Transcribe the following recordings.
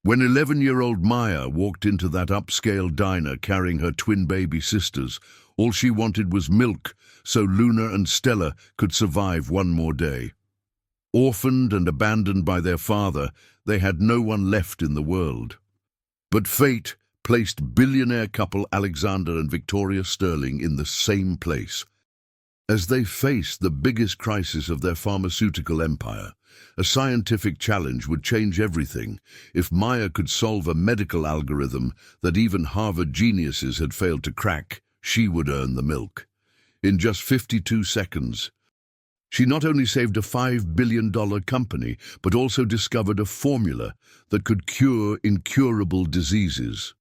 When 11-year-old Maya walked into that upscale diner carrying her twin baby sisters, all she wanted was milk so Luna and Stella could survive one more day. Orphaned and abandoned by their father, they had no one left in the world. But fate placed billionaire couple Alexander and Victoria Sterling in the same place. As they faced the biggest crisis of their pharmaceutical empire, a scientific challenge would change everything. If Maya could solve a medical algorithm that even Harvard geniuses had failed to crack, she would earn the milk. In just 52 seconds, she not only saved a $5 billion company, but also discovered a formula that could cure incurable diseases.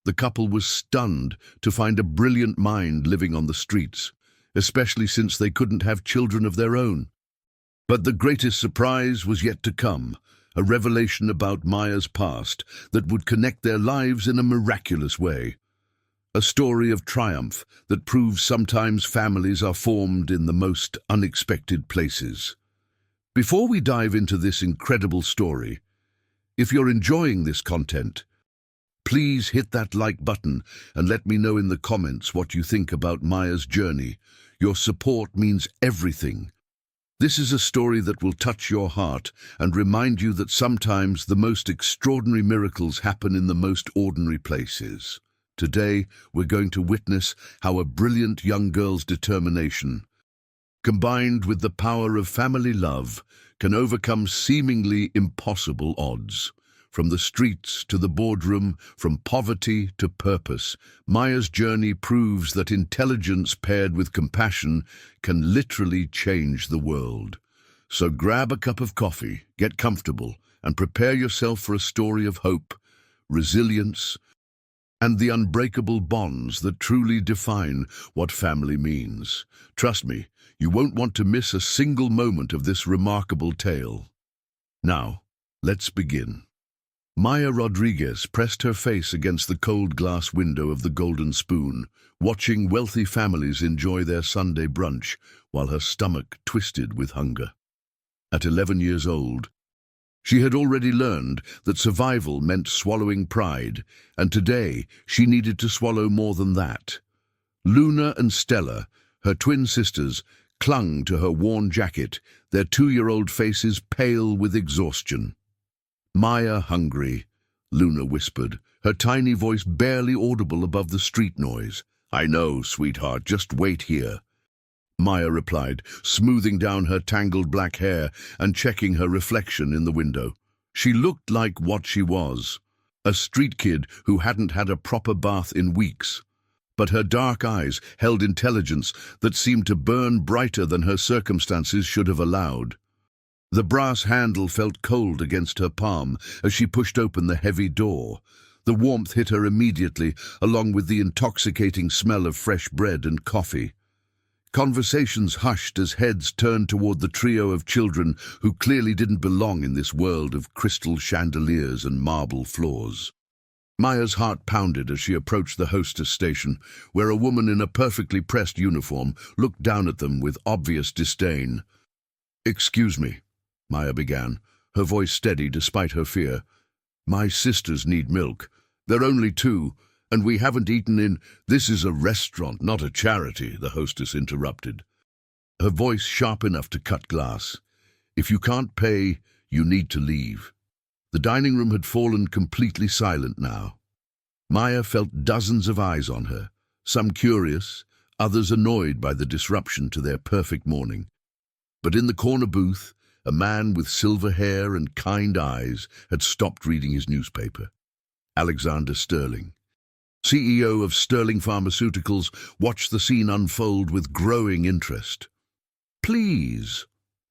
The couple was stunned to find a brilliant mind living on the streets, especially since they couldn't have children of their own. But the greatest surprise was yet to come, a revelation about Maya's past that would connect their lives in a miraculous way. A story of triumph that proves sometimes families are formed in the most unexpected places. Before we dive into this incredible story, if you're enjoying this content, please hit that like button and let me know in the comments what you think about Maya's journey. Your support means everything. This is a story that will touch your heart and remind you that sometimes the most extraordinary miracles happen in the most ordinary places. Today, we're going to witness how a brilliant young girl's determination, combined with the power of family love, can overcome seemingly impossible odds. From the streets to the boardroom, from poverty to purpose, Maya's journey proves that intelligence paired with compassion can literally change the world. So grab a cup of coffee, get comfortable, and prepare yourself for a story of hope, resilience, and the unbreakable bonds that truly define what family means. Trust me, you won't want to miss a single moment of this remarkable tale. Now, let's begin. Maya Rodriguez pressed her face against the cold glass window of the Golden Spoon, watching wealthy families enjoy their Sunday brunch while her stomach twisted with hunger. At 11 years old, she had already learned that survival meant swallowing pride, and today she needed to swallow more than that. Luna and Stella, her twin sisters, clung to her worn jacket, their 2-year-old faces pale with exhaustion. "Maya hungry," Luna whispered, her tiny voice barely audible above the street noise. "I know, sweetheart, just wait here," Maya replied, smoothing down her tangled black hair and checking her reflection in the window. She looked like what she was, a street kid who hadn't had a proper bath in weeks. But her dark eyes held intelligence that seemed to burn brighter than her circumstances should have allowed. The brass handle felt cold against her palm as she pushed open the heavy door. The warmth hit her immediately, along with the intoxicating smell of fresh bread and coffee. Conversations hushed as heads turned toward the trio of children who clearly didn't belong in this world of crystal chandeliers and marble floors. Maya's heart pounded as she approached the hostess station, where a woman in a perfectly pressed uniform looked down at them with obvious disdain. "Excuse me," Maya began, her voice steady despite her fear. "My sisters need milk. They're only 2, and we haven't eaten in—" "This is a restaurant, not a charity," the hostess interrupted, her voice sharp enough to cut glass. "If you can't pay, you need to leave." The dining room had fallen completely silent now. Maya felt dozens of eyes on her, some curious, others annoyed by the disruption to their perfect morning. But in the corner booth, a man with silver hair and kind eyes had stopped reading his newspaper. Alexander Sterling, CEO of Sterling Pharmaceuticals, watched the scene unfold with growing interest. "Please,"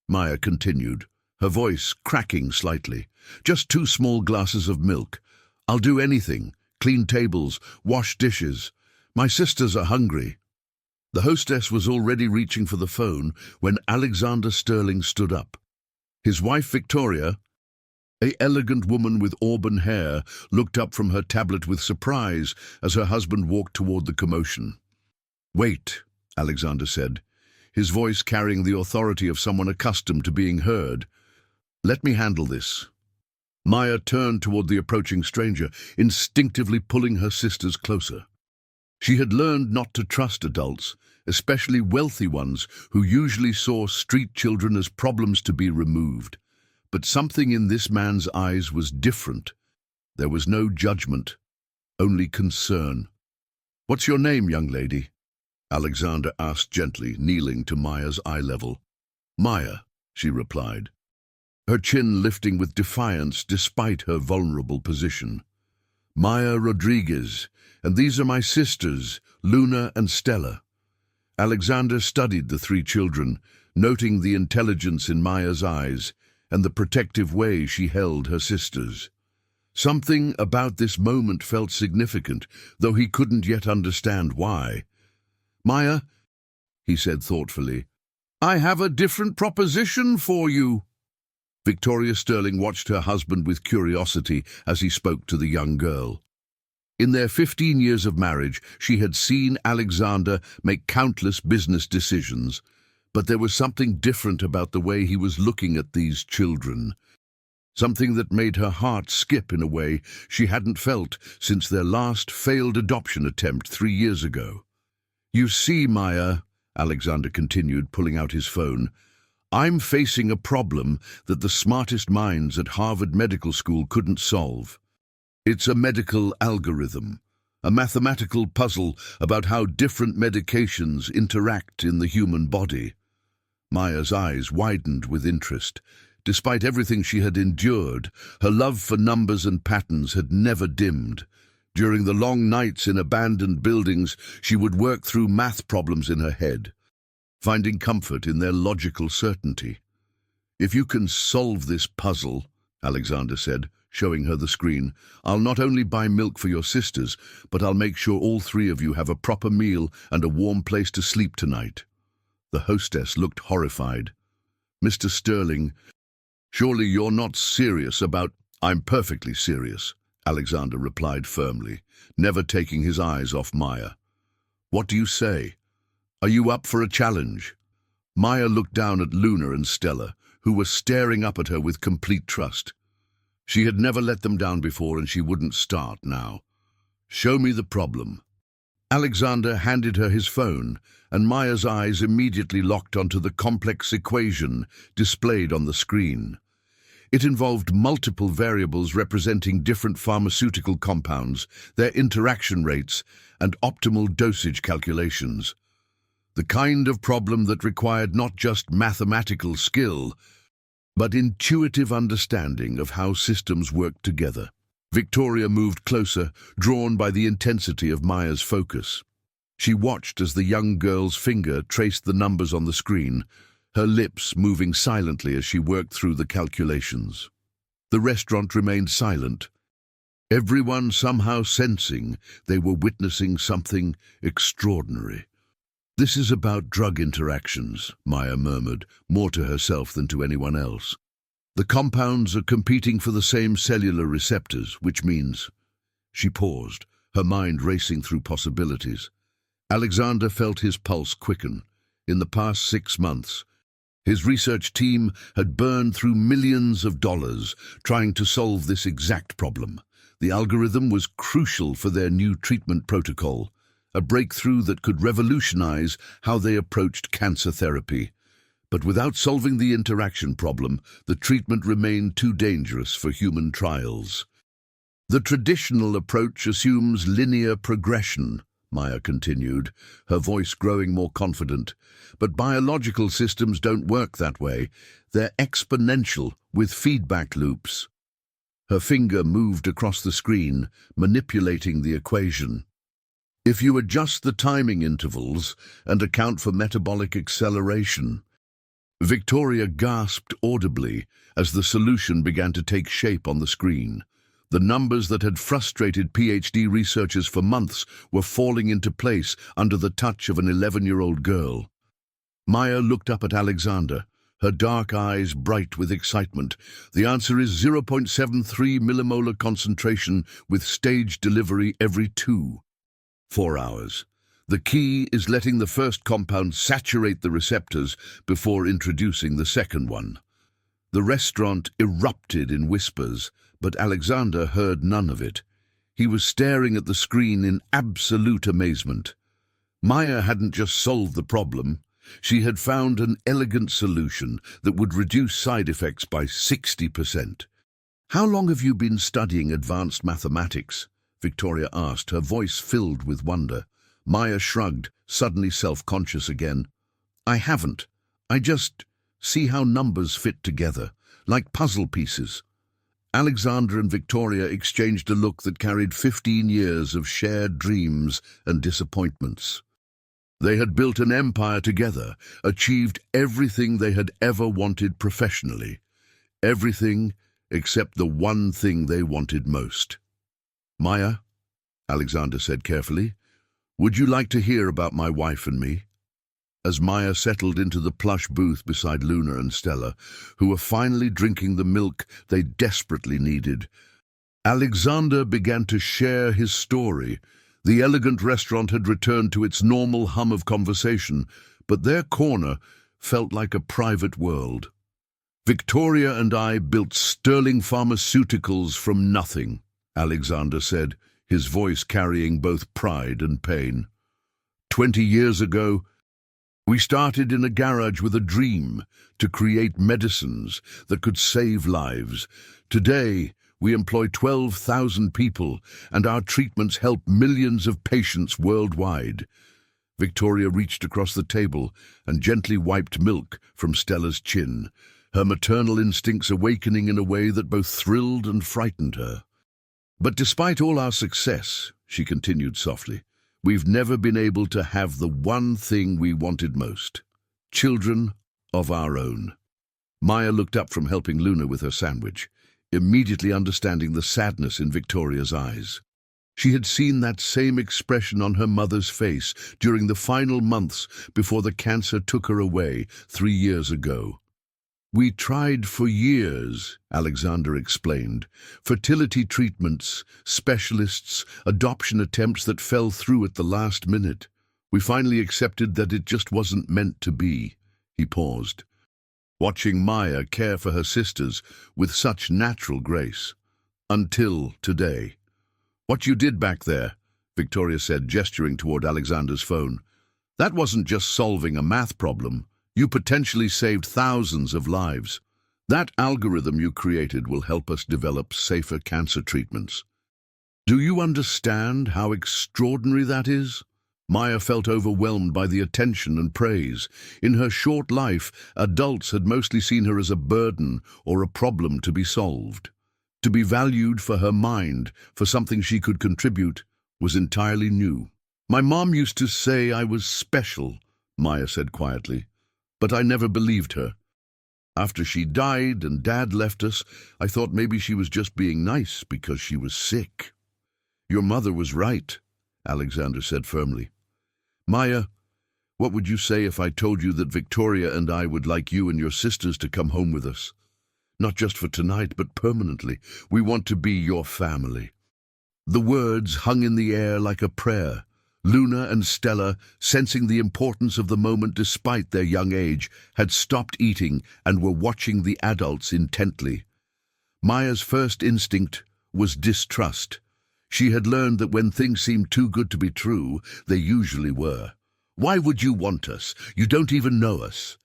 Maya continued, her voice cracking slightly, "just 2 small glasses of milk. I'll do anything, clean tables, wash dishes. My sisters are hungry." The hostess was already reaching for the phone when Alexander Sterling stood up. His wife Victoria, an elegant woman with auburn hair, looked up from her tablet with surprise as her husband walked toward the commotion. "Wait," Alexander said, his voice carrying the authority of someone accustomed to being heard. "Let me handle this." Maya turned toward the approaching stranger, instinctively pulling her sisters closer. She had learned not to trust adults, especially wealthy ones who usually saw street children as problems to be removed. But something in this man's eyes was different. There was no judgment, only concern. "What's your name, young lady?" Alexander asked gently, kneeling to Maya's eye level. "Maya," she replied, her chin lifting with defiance despite her vulnerable position. "Maya Rodriguez, and these are my sisters, Luna and Stella." Alexander studied the three children, noting the intelligence in Maya's eyes and the protective way she held her sisters. Something about this moment felt significant, though he couldn't yet understand why. "Maya," he said thoughtfully, "I have a different proposition for you." Victoria Sterling watched her husband with curiosity as he spoke to the young girl. In their 15 years of marriage, she had seen Alexander make countless business decisions, but there was something different about the way he was looking at these children. Something that made her heart skip in a way she hadn't felt since their last failed adoption attempt 3 years ago. "You see, Maya," Alexander continued, pulling out his phone, "I'm facing a problem that the smartest minds at Harvard Medical School couldn't solve. It's a medical algorithm, a mathematical puzzle about how different medications interact in the human body." Maya's eyes widened with interest. Despite everything she had endured, her love for numbers and patterns had never dimmed. During the long nights in abandoned buildings, she would work through math problems in her head, finding comfort in their logical certainty. "If you can solve this puzzle," Alexander said, showing her the screen, "I'll not only buy milk for your sisters, but I'll make sure all 3 of you have a proper meal and a warm place to sleep tonight." The hostess looked horrified. "Mr. Sterling, surely you're not serious about—" "I'm perfectly serious," Alexander replied firmly, never taking his eyes off Maya. "What do you say? Are you up for a challenge?" Maya looked down at Luna and Stella, who were staring up at her with complete trust. She had never let them down before, and she wouldn't start now. "Show me the problem." Alexander handed her his phone, and Maya's eyes immediately locked onto the complex equation displayed on the screen. It involved multiple variables representing different pharmaceutical compounds, their interaction rates, and optimal dosage calculations. The kind of problem that required not just mathematical skill, but intuitive understanding of how systems work together. Victoria moved closer, drawn by the intensity of Maya's focus. She watched as the young girl's finger traced the numbers on the screen, her lips moving silently as she worked through the calculations. The restaurant remained silent, everyone somehow sensing they were witnessing something extraordinary. "This is about drug interactions," Maya murmured, more to herself than to anyone else. "The compounds are competing for the same cellular receptors, which means—" She paused, her mind racing through possibilities. Alexander felt his pulse quicken. In the past 6 months, his research team had burned through millions of dollars trying to solve this exact problem. The algorithm was crucial for their new treatment protocol, a breakthrough that could revolutionize how they approached cancer therapy. But without solving the interaction problem, the treatment remained too dangerous for human trials. "The traditional approach assumes linear progression," Maya continued, her voice growing more confident. "But biological systems don't work that way. They're exponential, with feedback loops." Her finger moved across the screen, manipulating the equation. "If you adjust the timing intervals and account for metabolic acceleration—" Victoria gasped audibly as the solution began to take shape on the screen. The numbers that had frustrated PhD researchers for months were falling into place under the touch of an 11-year-old girl. Maya looked up at Alexander, her dark eyes bright with excitement. "The answer is 0.73 millimolar concentration with staged delivery every 4 hours. The key is letting the first compound saturate the receptors before introducing the second one." The restaurant erupted in whispers, But Alexander heard none of it. He was staring at the screen in absolute amazement. Maya hadn't just solved the problem. She had found an elegant solution that would reduce side effects by 60%. "How long have you been studying advanced mathematics?" Victoria asked, her voice filled with wonder. Maya shrugged, suddenly self-conscious again. "I haven't. I just see how numbers fit together, like puzzle pieces." Alexander and Victoria exchanged a look that carried 15 years of shared dreams and disappointments. They had built an empire together, achieved everything they had ever wanted professionally. Everything except the one thing they wanted most. "Maya," Alexander said carefully, "would you like to hear about my wife and me?" As Maya settled into the plush booth beside Luna and Stella, who were finally drinking the milk they desperately needed, Alexander began to share his story. The elegant restaurant had returned to its normal hum of conversation, but their corner felt like a private world. "Victoria and I built sterling pharmaceuticals from nothing," Alexander said, his voice carrying both pride and pain. 20 years ago, we started in a garage with a dream to create medicines that could save lives. Today, we employ 12,000 people, and our treatments help millions of patients worldwide." Victoria reached across the table and gently wiped milk from Stella's chin, her maternal instincts awakening in a way that both thrilled and frightened her. "But despite all our success," she continued softly, "we've never been able to have the one thing we wanted most: children of our own." Maya looked up from helping Luna with her sandwich, immediately understanding the sadness in Victoria's eyes. She had seen that same expression on her mother's face during the final months before the cancer took her away 3 years ago. "We tried for years," Alexander explained. "Fertility treatments, specialists, adoption attempts that fell through at the last minute. We finally accepted that it just wasn't meant to be." He paused, watching Maya care for her sisters with such natural grace. "Until today." "What you did back there," Victoria said, gesturing toward Alexander's phone, "that wasn't just solving a math problem. You potentially saved thousands of lives. That algorithm you created will help us develop safer cancer treatments. Do you understand how extraordinary that is?" Maya felt overwhelmed by the attention and praise. In her short life, adults had mostly seen her as a burden or a problem to be solved. To be valued for her mind, for something she could contribute, was entirely new. "My mom used to say I was special," Maya said quietly, "but I never believed her. After she died and Dad left us, I thought maybe she was just being nice because she was sick." "Your mother was right," Alexander said firmly. "Maya, what would you say if I told you that Victoria and I would like you and your sisters to come home with us? Not just for tonight, but permanently. We want to be your family." The words hung in the air like a prayer. Luna and Stella, sensing the importance of the moment despite their young age, had stopped eating and were watching the adults intently. Maya's first instinct was distrust. She had learned that when things seemed too good to be true, they usually were. "Why would you want us? You don't even know us."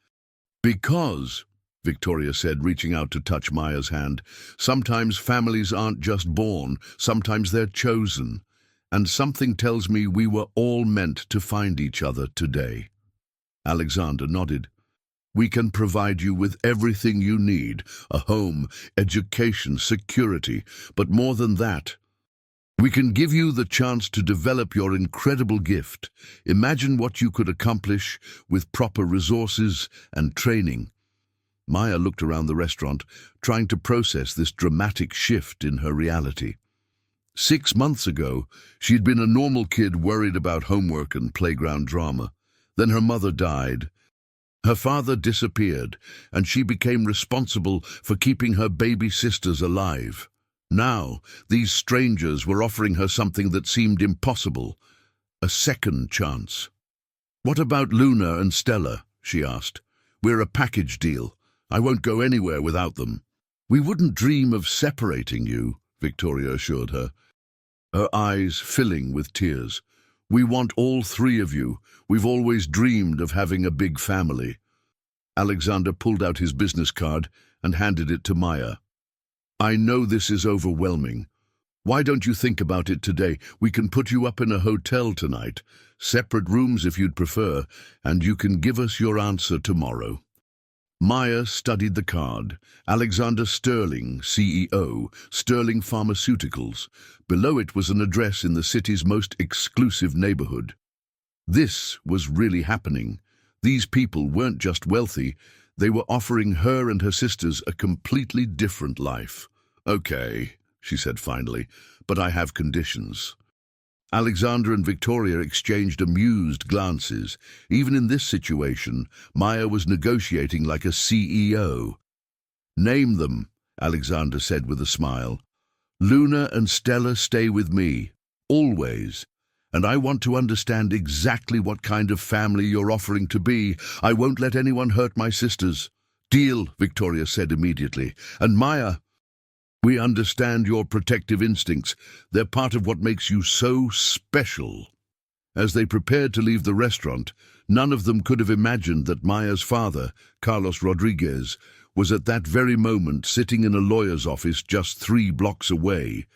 "Because," Victoria said, reaching out to touch Maya's hand, "sometimes families aren't just born, sometimes they're chosen. And something tells me we were all meant to find each other today." Alexander nodded. "We can provide you with everything you need: a home, education, security, but more than that, we can give you the chance to develop your incredible gift. Imagine what you could accomplish with proper resources and training." Maya looked around the restaurant, trying to process this dramatic shift in her reality. 6 months ago, she'd been a normal kid worried about homework and playground drama. Then her mother died. Her father disappeared, and she became responsible for keeping her baby sisters alive. Now, these strangers were offering her something that seemed impossible: a second chance. "What about Luna and Stella?" she asked. "We're a package deal. I won't go anywhere without them." We wouldn't dream of separating you, Victoria assured her, her eyes filling with tears. We want all three of you. We've always dreamed of having a big family. Alexander pulled out his business card and handed it to Maya. I know this is overwhelming. Why don't you think about it today? We can put you up in a hotel tonight, separate rooms if you'd prefer, and you can give us your answer tomorrow. Maya studied the card. Alexander Sterling, CEO, Sterling Pharmaceuticals. Below it was an address in the city's most exclusive neighborhood. This was really happening. These people weren't just wealthy, they were offering her and her sisters a completely different life. Okay, she said finally, but I have conditions. Alexander and Victoria exchanged amused glances. Even in this situation, Maya was negotiating like a CEO. Name them, Alexander said with a smile. Luna and Stella stay with me, always. And I want to understand exactly what kind of family you're offering to be. I won't let anyone hurt my sisters. Deal, Victoria said immediately. And Maya, we understand your protective instincts. They're part of what makes you so special. As they prepared to leave the restaurant, none of them could have imagined that Maya's father, Carlos Rodriguez, was at that very moment sitting in a lawyer's office just 3 blocks away,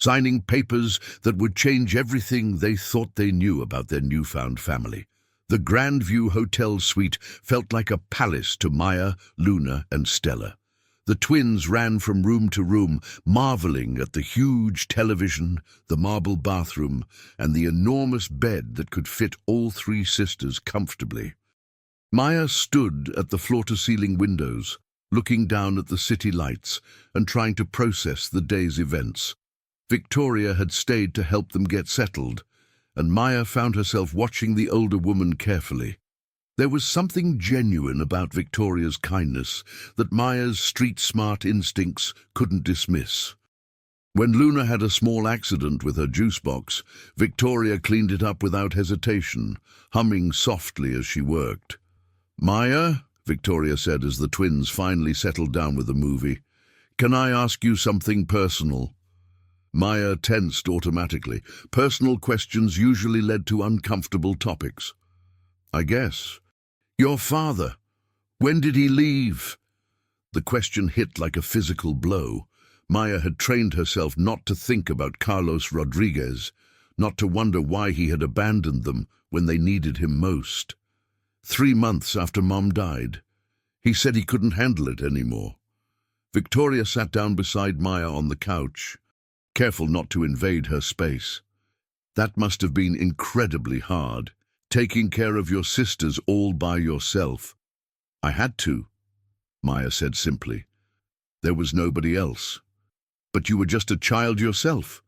signing papers that would change everything they thought they knew about their newfound family. The Grandview Hotel suite felt like a palace to Maya, Luna, and Stella. The twins ran from room to room, marveling at the huge television, the marble bathroom, and the enormous bed that could fit all 3 sisters comfortably. Maya stood at the floor-to-ceiling windows, looking down at the city lights and trying to process the day's events. Victoria had stayed to help them get settled, and Maya found herself watching the older woman carefully. There was something genuine about Victoria's kindness that Maya's street-smart instincts couldn't dismiss. When Luna had a small accident with her juice box, Victoria cleaned it up without hesitation, humming softly as she worked. Maya, Victoria said as the twins finally settled down with the movie, can I ask you something personal? Maya tensed automatically. Personal questions usually led to uncomfortable topics. I guess. Your father. When did he leave? The question hit like a physical blow. Maya had trained herself not to think about Carlos Rodriguez, not to wonder why he had abandoned them when they needed him most. 3 months after Mom died. He said he couldn't handle it anymore. Victoria sat down beside Maya on the couch, careful not to invade her space. That must have been incredibly hard, taking care of your sisters all by yourself. I had to, Maya said simply. There was nobody else. But you were just a child yourself.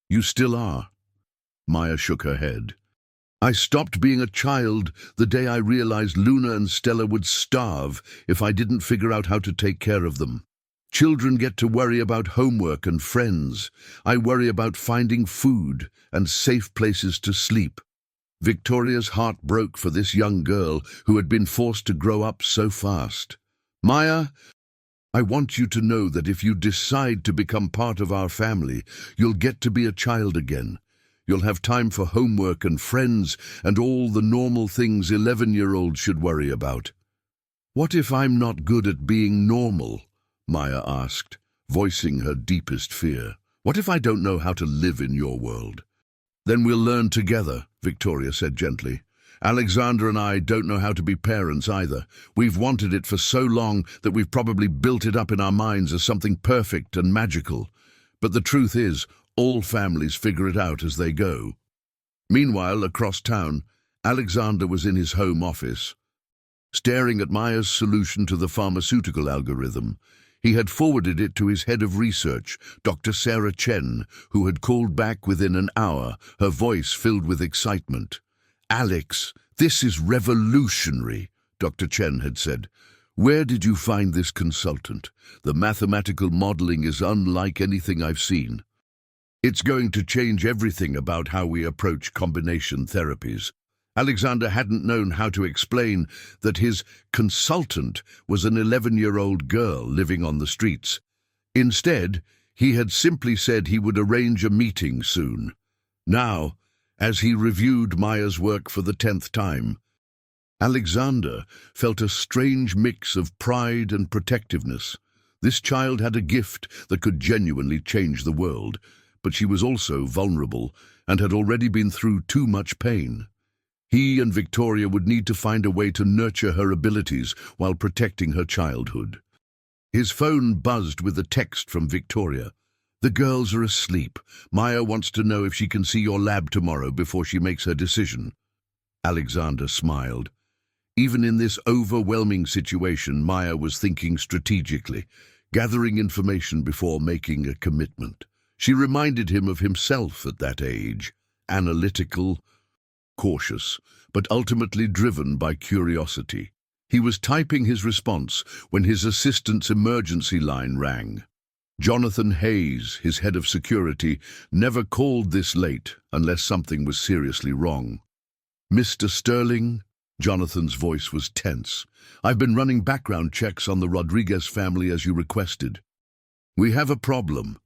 You still are. Maya shook her head. I stopped being a child the day I realized Luna and Stella would starve if I didn't figure out how to take care of them. Children get to worry about homework and friends. I worry about finding food and safe places to sleep. Victoria's heart broke for this young girl who had been forced to grow up so fast. Maya, I want you to know that if you decide to become part of our family, you'll get to be a child again. You'll have time for homework and friends and all the normal things 11-year-olds should worry about. What if I'm not good at being normal? Maya asked, voicing her deepest fear. What if I don't know how to live in your world? Then we'll learn together, Victoria said gently. Alexander and I don't know how to be parents either. We've wanted it for so long that we've probably built it up in our minds as something perfect and magical. But the truth is, all families figure it out as they go. Meanwhile, across town, Alexander was in his home office. Staring at Maya's solution to the pharmaceutical algorithm, he had forwarded it to his head of research, Dr. Sarah Chen, who had called back within an hour, her voice filled with excitement. Alex, this is revolutionary, Dr. Chen had said. Where did you find this consultant? The mathematical modeling is unlike anything I've seen. It's going to change everything about how we approach combination therapies. Alexander hadn't known how to explain that his consultant was an 11-year-old girl living on the streets. Instead, he had simply said he would arrange a meeting soon. Now, as he reviewed Maya's work for the 10th time, Alexander felt a strange mix of pride and protectiveness. This child had a gift that could genuinely change the world, but she was also vulnerable and had already been through too much pain. He and Victoria would need to find a way to nurture her abilities while protecting her childhood. His phone buzzed with a text from Victoria. "The girls are asleep. Maya wants to know if she can see your lab tomorrow before she makes her decision." Alexander smiled. Even in this overwhelming situation, Maya was thinking strategically, gathering information before making a commitment. She reminded him of himself at that age, analytical, cautious, but ultimately driven by curiosity. He was typing his response when his assistant's emergency line rang. Jonathan Hayes, his head of security, never called this late unless something was seriously wrong. "Mr. Sterling?" Jonathan's voice was tense. "I've been running background checks on the Rodriguez family as you requested." "We have a problem."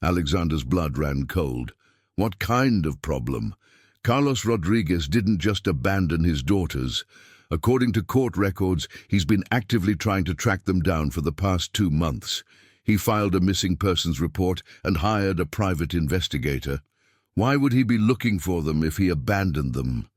Alexander's blood ran cold. "What kind of problem?" "Carlos Rodriguez didn't just abandon his daughters. According to court records, he's been actively trying to track them down for the past 2 months. He filed a missing persons report and hired a private investigator. Why would he be looking for them if he abandoned them?"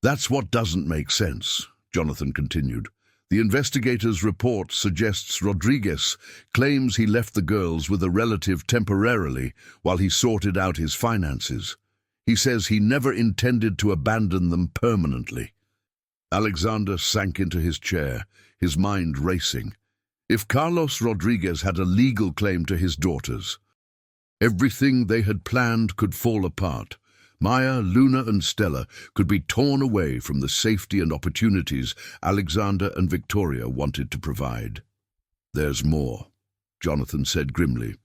"That's what doesn't make sense," Jonathan continued. "The investigator's report suggests Rodriguez claims he left the girls with a relative temporarily while he sorted out his finances. He says he never intended to abandon them permanently." Alexander sank into his chair, his mind racing. If Carlos Rodriguez had a legal claim to his daughters, everything they had planned could fall apart. Maya, Luna, and Stella could be torn away from the safety and opportunities Alexander and Victoria wanted to provide. "There's more," Jonathan said grimly.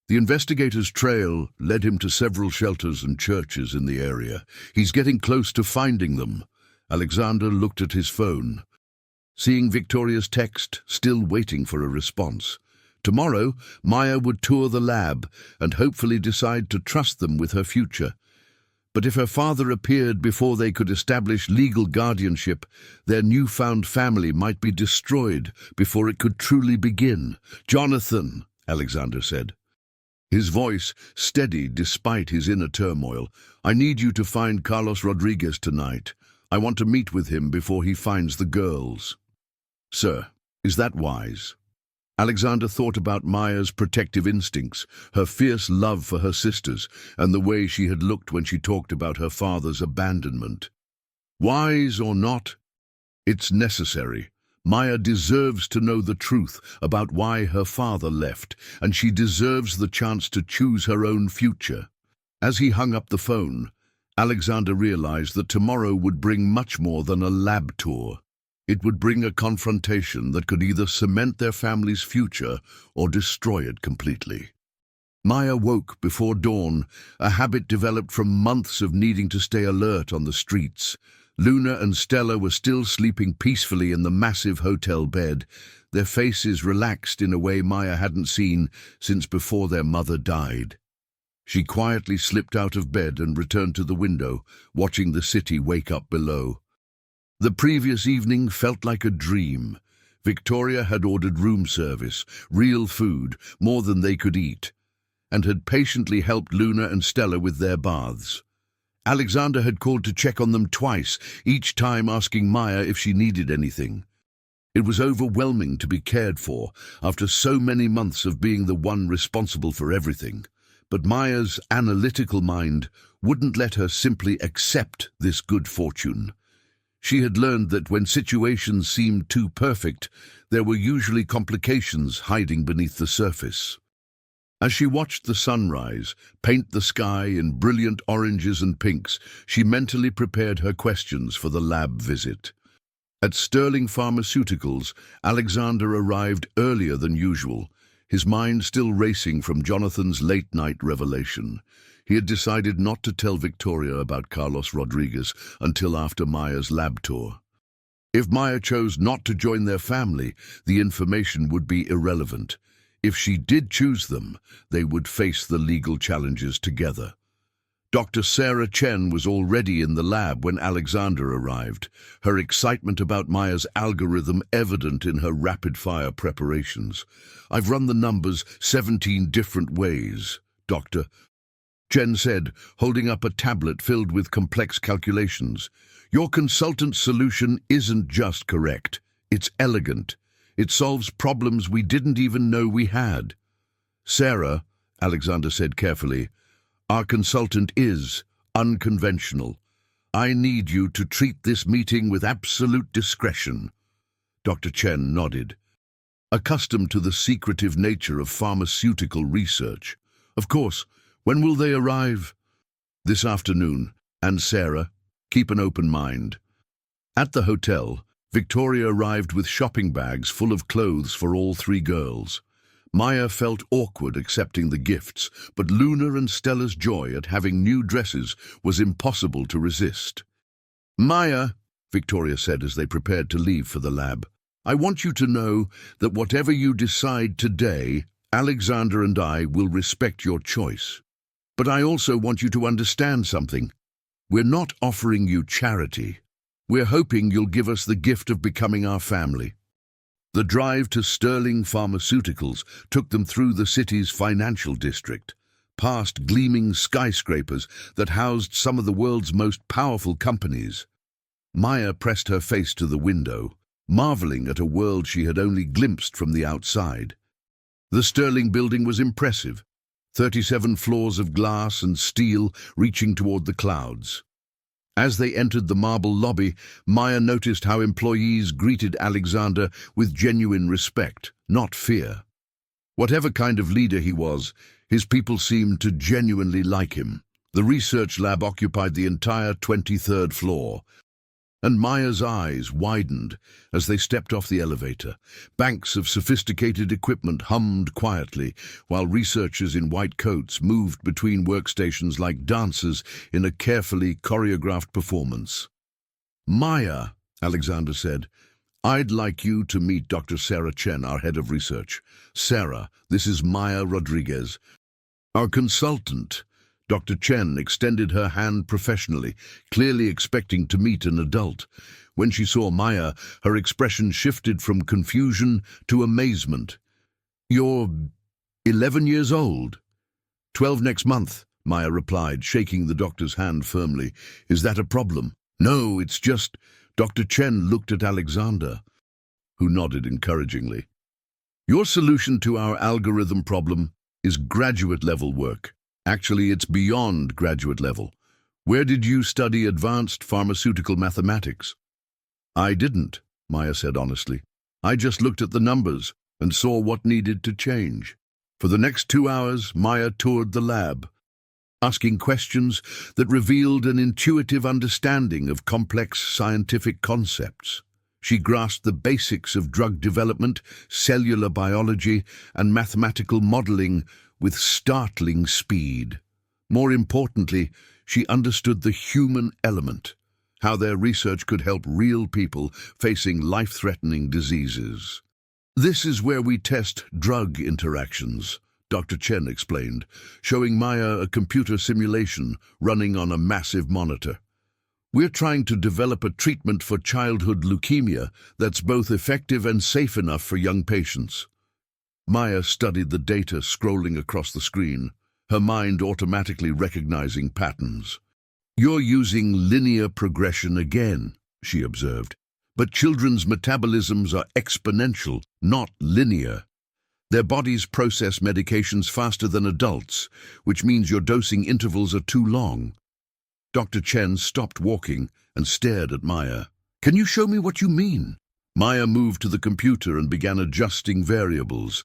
The investigator's trail led him to several shelters and churches in the area. "He's getting close to finding them." Alexander looked at his phone, seeing Victoria's text, still waiting for a response. Tomorrow, Maya would tour the lab and hopefully decide to trust them with her future. But if her father appeared before they could establish legal guardianship, their newfound family might be destroyed before it could truly begin. "Jonathan," Alexander said, his voice steady despite his inner turmoil, "I need you to find Carlos Rodriguez tonight. I want to meet with him before he finds the girls." "Sir, is that wise?" Alexander thought about Maya's protective instincts, her fierce love for her sisters, and the way she had looked when she talked about her father's abandonment. "Wise or not, it's necessary. Maya deserves to know the truth about why her father left, and she deserves the chance to choose her own future." As he hung up the phone, Alexander realized that tomorrow would bring much more than a lab tour. It would bring a confrontation that could either cement their family's future or destroy it completely. Maya woke before dawn, a habit developed from months of needing to stay alert on the streets. Luna and Stella were still sleeping peacefully in the massive hotel bed, their faces relaxed in a way Maya hadn't seen since before their mother died. She quietly slipped out of bed and returned to the window, watching the city wake up below. The previous evening felt like a dream. Victoria had ordered room service, real food, more than they could eat, and had patiently helped Luna and Stella with their baths. Alexander had called to check on them twice, each time asking Maya if she needed anything. It was overwhelming to be cared for after so many months of being the one responsible for everything. But Maya's analytical mind wouldn't let her simply accept this good fortune. She had learned that when situations seemed too perfect, there were usually complications hiding beneath the surface. As she watched the sunrise paint the sky in brilliant oranges and pinks, she mentally prepared her questions for the lab visit. At Sterling Pharmaceuticals, Alexander arrived earlier than usual, his mind still racing from Jonathan's late-night revelation. He had decided not to tell Victoria about Carlos Rodriguez until after Maya's lab tour. If Maya chose not to join their family, the information would be irrelevant. If she did choose them, they would face the legal challenges together. Dr. Sarah Chen was already in the lab when Alexander arrived, her excitement about Maya's algorithm evident in her rapid-fire preparations. "I've run the numbers 17 different ways, Doctor," Chen said, holding up a tablet filled with complex calculations. "Your consultant's solution isn't just correct, it's elegant. It solves problems we didn't even know we had." "Sarah," Alexander said carefully, "our consultant is unconventional. I need you to treat this meeting with absolute discretion." Dr. Chen nodded, accustomed to the secretive nature of pharmaceutical research. "Of course. When will they arrive?" "This afternoon. And Sarah, keep an open mind." At the hotel, Victoria arrived with shopping bags full of clothes for all three girls. Maya felt awkward accepting the gifts, but Luna and Stella's joy at having new dresses was impossible to resist. "Maya," Victoria said as they prepared to leave for the lab, "I want you to know that whatever you decide today, Alexander and I will respect your choice. But I also want you to understand something. We're not offering you charity. We're hoping you'll give us the gift of becoming our family." The drive to Sterling Pharmaceuticals took them through the city's financial district, past gleaming skyscrapers that housed some of the world's most powerful companies. Maya pressed her face to the window, marveling at a world she had only glimpsed from the outside. The Sterling building was impressive, 37 floors of glass and steel reaching toward the clouds. As they entered the marble lobby, Maya noticed how employees greeted Alexander with genuine respect, not fear. Whatever kind of leader he was, his people seemed to genuinely like him. The research lab occupied the entire 23rd floor, and Maya's eyes widened as they stepped off the elevator. Banks of sophisticated equipment hummed quietly, while researchers in white coats moved between workstations like dancers in a carefully choreographed performance. "Maya," Alexander said, "I'd like you to meet Dr. Sarah Chen, our head of research. Sarah, this is Maya Rodriguez, our consultant." Dr. Chen extended her hand professionally, clearly expecting to meet an adult. When she saw Maya, her expression shifted from confusion to amazement. "You're 11 years old?" 12 next month, Maya replied, shaking the doctor's hand firmly. "Is that a problem?" "No, it's just—" Dr. Chen looked at Alexander, who nodded encouragingly. "Your solution to our algorithm problem is graduate-level work. Actually, it's beyond graduate level. Where did you study advanced pharmaceutical mathematics?" "I didn't," Maya said honestly. "I just looked at the numbers and saw what needed to change." For the next 2 hours, Maya toured the lab, asking questions that revealed an intuitive understanding of complex scientific concepts. She grasped the basics of drug development, cellular biology, and mathematical modeling with startling speed. More importantly, she understood the human element, how their research could help real people facing life-threatening diseases. "This is where we test drug interactions," Dr. Chen explained, showing Maya a computer simulation running on a massive monitor. "We're trying to develop a treatment for childhood leukemia that's both effective and safe enough for young patients." Maya studied the data scrolling across the screen, her mind automatically recognizing patterns. "You're using linear progression again," she observed. "But children's metabolisms are exponential, not linear. Their bodies process medications faster than adults, which means your dosing intervals are too long." Dr. Chen stopped walking and stared at Maya. "Can you show me what you mean?" Maya moved to the computer and began adjusting variables,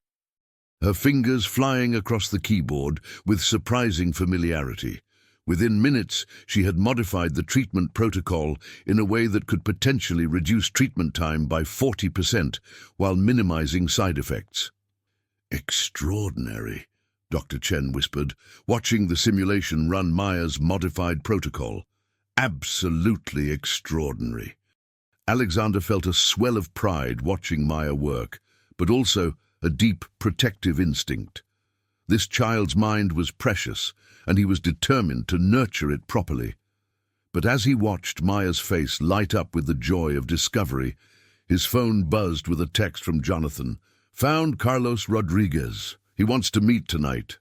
her fingers flying across the keyboard with surprising familiarity. Within minutes, she had modified the treatment protocol in a way that could potentially reduce treatment time by 40% while minimizing side effects. "Extraordinary," Dr. Chen whispered, watching the simulation run Maya's modified protocol. Absolutely extraordinary. Alexander felt a swell of pride watching Maya work, but also a deep protective instinct. This child's mind was precious, and he was determined to nurture it properly. But as he watched Maya's face light up with the joy of discovery, his phone buzzed with a text from Jonathan. "Found Carlos Rodriguez. He wants to meet tonight.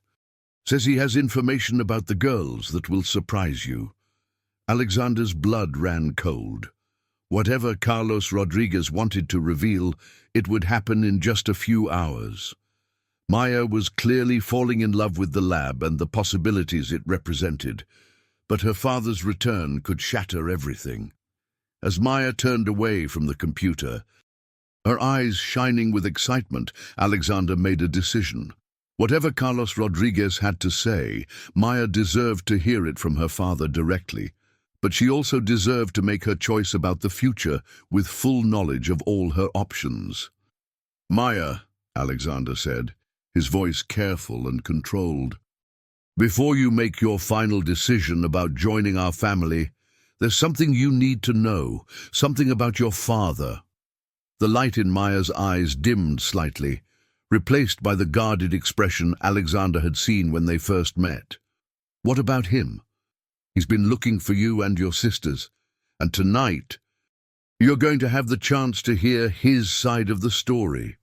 Says he has information about the girls that will surprise you." Alexander's blood ran cold. Whatever Carlos Rodriguez wanted to reveal, it would happen in just a few hours. Maya was clearly falling in love with the lab and the possibilities it represented, but her father's return could shatter everything. As Maya turned away from the computer, her eyes shining with excitement, Alexander made a decision. Whatever Carlos Rodriguez had to say, Maya deserved to hear it from her father directly, but she also deserved to make her choice about the future with full knowledge of all her options. "Maya," Alexander said, his voice careful and controlled, "before you make your final decision about joining our family, there's something you need to know, something about your father." The light in Maya's eyes dimmed slightly, replaced by the guarded expression Alexander had seen when they first met. "What about him? He's been looking for you and your sisters, and tonight you're going to have the chance to hear his side of the story."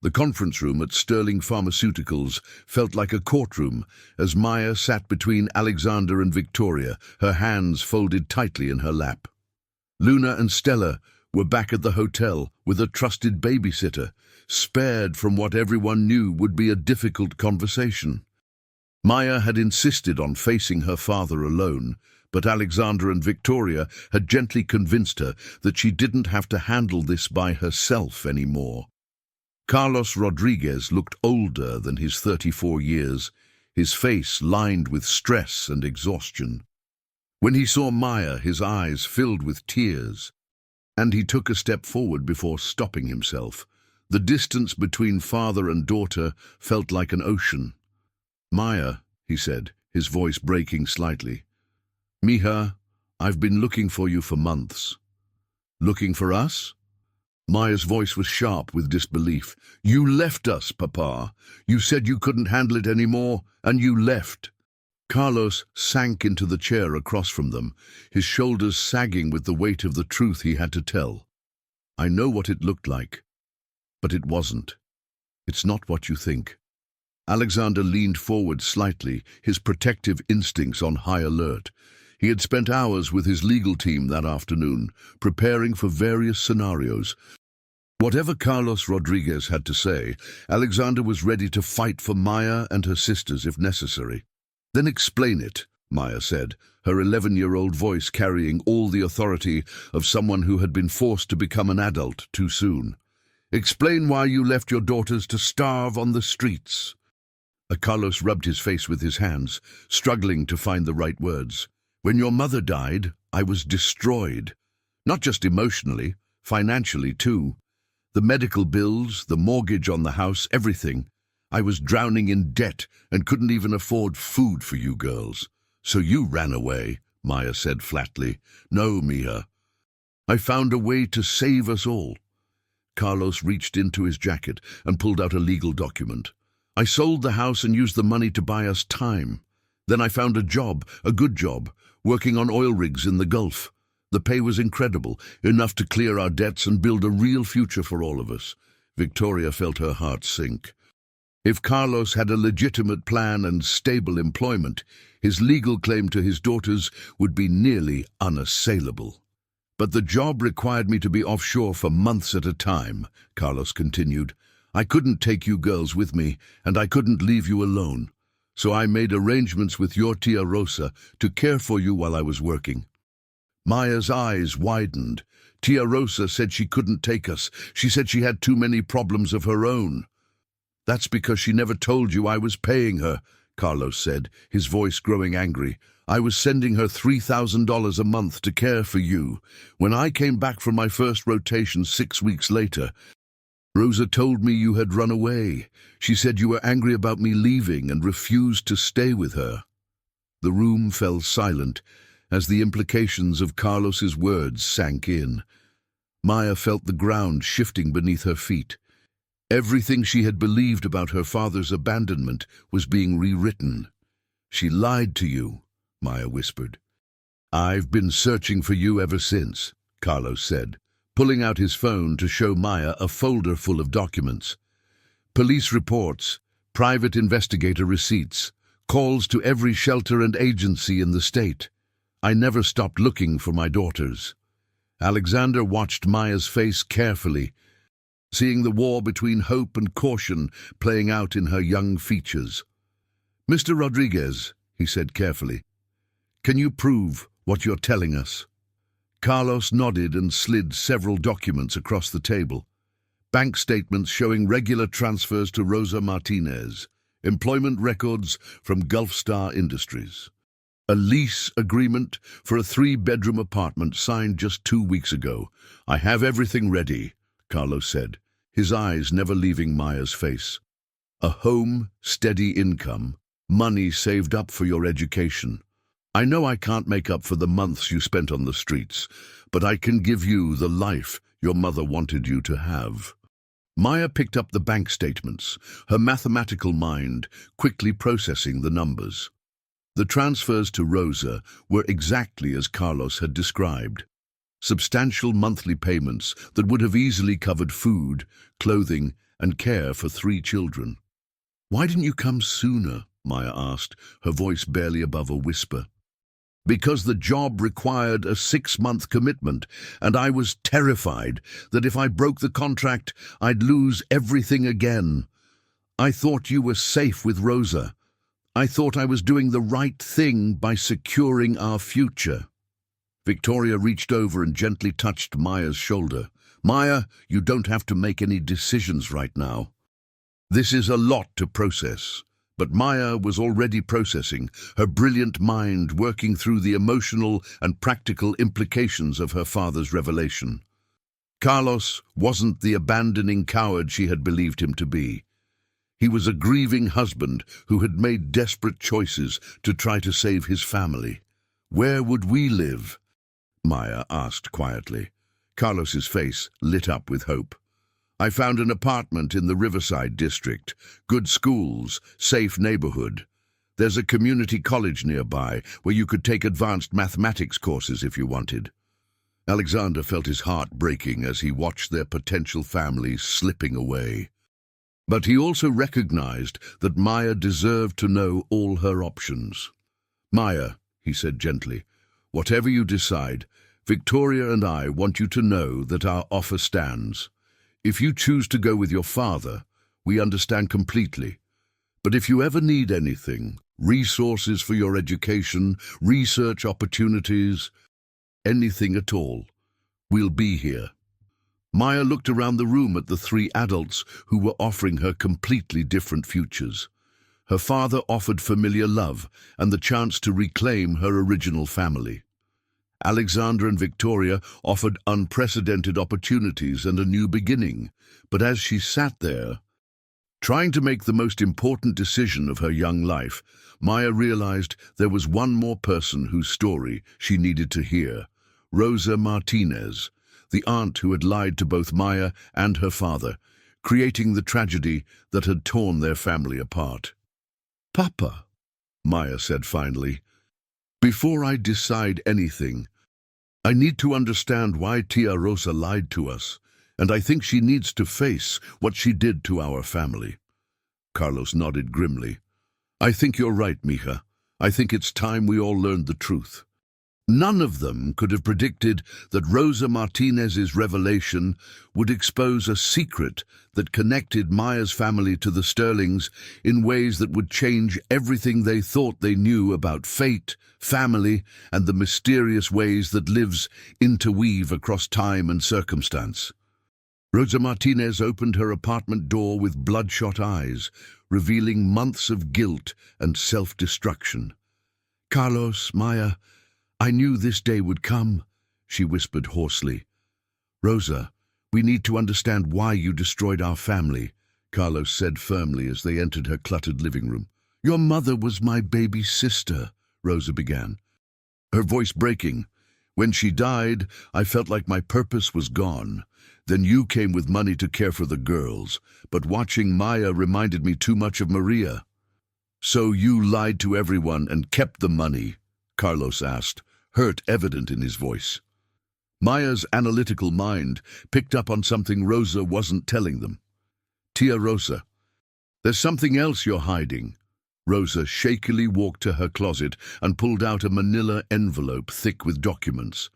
The conference room at Sterling Pharmaceuticals felt like a courtroom as Maya sat between Alexander and Victoria, her hands folded tightly in her lap. Luna and Stella were back at the hotel with a trusted babysitter, spared from what everyone knew would be a difficult conversation. Maya had insisted on facing her father alone, but Alexander and Victoria had gently convinced her that she didn't have to handle this by herself anymore. Carlos Rodriguez looked older than his 34 years, his face lined with stress and exhaustion. When he saw Maya, his eyes filled with tears, and he took a step forward before stopping himself. The distance between father and daughter felt like an ocean. "Maya," he said, his voice breaking slightly. "Mija, I've been looking for you for months." "Looking for us?" Maya's voice was sharp with disbelief. "You left us, Papa. You said you couldn't handle it anymore, and you left." Carlos sank into the chair across from them, his shoulders sagging with the weight of the truth he had to tell. "I know what it looked like, but it wasn't. It's not what you think." Alexander leaned forward slightly, his protective instincts on high alert. He had spent hours with his legal team that afternoon, preparing for various scenarios. Whatever Carlos Rodriguez had to say, Alexander was ready to fight for Maya and her sisters if necessary. "Then explain it," Maya said, her 11-year-old voice carrying all the authority of someone who had been forced to become an adult too soon. "Explain why you left your daughters to starve on the streets." Carlos rubbed his face with his hands, struggling to find the right words. "When your mother died, I was destroyed. Not just emotionally, financially too. The medical bills, the mortgage on the house, everything. I was drowning in debt and couldn't even afford food for you girls. So you ran away," Maya said flatly. "No, Mija. I found a way to save us all." Carlos reached into his jacket and pulled out a legal document. "I sold the house and used the money to buy us time. Then I found a job, a good job, working on oil rigs in the Gulf. The pay was incredible, enough to clear our debts and build a real future for all of us." Victoria felt her heart sink. If Carlos had a legitimate plan and stable employment, his legal claim to his daughters would be nearly unassailable. "But the job required me to be offshore for months at a time," Carlos continued. "I couldn't take you girls with me, and I couldn't leave you alone. So I made arrangements with your tia Rosa to care for you while I was working." Maya's eyes widened. "Tia Rosa said she couldn't take us. She said she had too many problems of her own." "That's because she never told you I was paying her," Carlos said, his voice growing angry. "I was sending her $3,000 a month to care for you. When I came back from my first rotation 6 weeks later, Rosa told me you had run away. She said you were angry about me leaving and refused to stay with her." The room fell silent as the implications of Carlos's words sank in. Maya felt the ground shifting beneath her feet. Everything she had believed about her father's abandonment was being rewritten. "She lied to you," Maya whispered. "I've been searching for you ever since," Carlos said, pulling out his phone to show Maya a folder full of documents. Police reports, private investigator receipts, calls to every shelter and agency in the state. I never stopped looking for my daughters. Alexander watched Maya's face carefully, seeing the war between hope and caution playing out in her young features. "Mr. Rodriguez," he said carefully, "can you prove what you're telling us?" Carlos nodded and slid several documents across the table. Bank statements showing regular transfers to Rosa Martinez, employment records from Gulf Star Industries. A lease agreement for a 3-bedroom apartment signed just 2 weeks ago. "I have everything ready," Carlos said, his eyes never leaving Maya's face. "A home, steady income, money saved up for your education. I know I can't make up for the months you spent on the streets, but I can give you the life your mother wanted you to have." Maya picked up the bank statements, her mathematical mind quickly processing the numbers. The transfers to Rosa were exactly as Carlos had described. Substantial monthly payments that would have easily covered food, clothing, and care for 3 children. "Why didn't you come sooner?" Maya asked, her voice barely above a whisper. "Because the job required a 6-month commitment, and I was terrified that if I broke the contract, I'd lose everything again. I thought you were safe with Rosa. I thought I was doing the right thing by securing our future." Victoria reached over and gently touched Maya's shoulder. "Maya, you don't have to make any decisions right now. This is a lot to process." But Maya was already processing, her brilliant mind working through the emotional and practical implications of her father's revelation. Carlos wasn't the abandoning coward she had believed him to be. He was a grieving husband who had made desperate choices to try to save his family. "Where would we live?" Maya asked quietly. Carlos's face lit up with hope. "I found an apartment in the Riverside district. Good schools, safe neighborhood. There's a community college nearby where you could take advanced mathematics courses if you wanted." Alexander felt his heart breaking as he watched their potential family slipping away. But he also recognized that Maya deserved to know all her options. "Maya," he said gently, "whatever you decide, Victoria and I want you to know that our offer stands. If you choose to go with your father, we understand completely. But if you ever need anything, resources for your education, research opportunities, anything at all, we'll be here." Maya looked around the room at the 3 adults who were offering her completely different futures. Her father offered familiar love and the chance to reclaim her original family. Alexander and Victoria offered unprecedented opportunities and a new beginning. But as she sat there, trying to make the most important decision of her young life, Maya realized there was one more person whose story she needed to hear: Rosa Martinez, the aunt who had lied to both Maya and her father, creating the tragedy that had torn their family apart. "Papa," Maya said finally, "before I decide anything, I need to understand why Tia Rosa lied to us, and I think she needs to face what she did to our family." Carlos nodded grimly. "I think you're right, mija. I think it's time we all learned the truth. None of them could have predicted that Rosa Martinez's revelation would expose a secret that connected Maya's family to the Sterlings in ways that would change everything they thought they knew about fate, family, and the mysterious ways that lives interweave across time and circumstance. Rosa Martinez opened her apartment door with bloodshot eyes, revealing months of guilt and self-destruction. "Carlos, Maya, I knew this day would come," she whispered hoarsely. "Rosa, We need to understand why you destroyed our family, Carlos said firmly as they entered her cluttered living room. Your mother was my baby sister, Rosa began, her voice breaking. When she died, I felt like my purpose was gone. Then you came with money to care for the girls, but watching Maya reminded me too much of Maria. So you lied to everyone and kept the money? Carlos asked, hurt evident in his voice. Maya's analytical mind picked up on something Rosa wasn't telling them. Tia Rosa, there's something else you're hiding. Rosa shakily walked to her closet and pulled out a manila envelope thick with documents.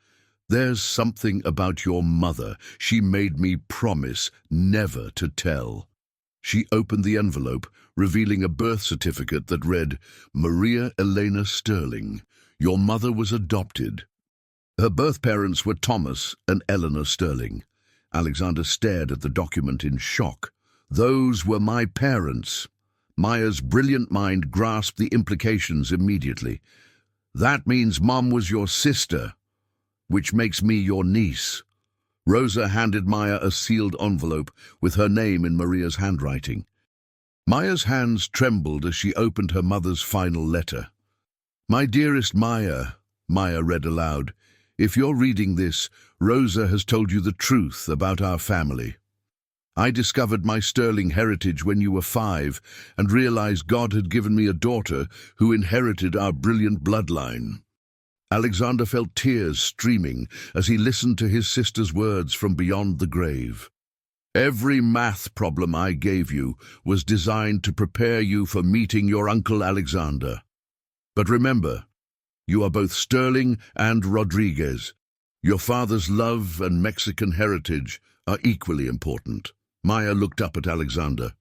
There's something about your mother she made me promise never to tell. She opened the envelope, revealing a birth certificate that read, Maria Elena Sterling. Your mother was adopted. Her birth parents were Thomas and Eleanor Sterling. Alexander stared at the document in shock. Those were my parents. Maya's brilliant mind grasped the implications immediately. That means Mom was your sister, which makes me your niece. Rosa handed Maya a sealed envelope with her name in Maria's handwriting. Maya's hands trembled as she opened her mother's final letter. My dearest Maya, Maya read aloud, if you're reading this, Rosa has told you the truth about our family. I discovered my Sterling heritage when you were 5 and realized God had given me a daughter who inherited our brilliant bloodline. Alexander felt tears streaming as he listened to his sister's words from beyond the grave. Every math problem I gave you was designed to prepare you for meeting your Uncle Alexander. But remember, you are both Sterling and Rodriguez. Your father's love and Mexican heritage are equally important. Maya looked up at Alexander,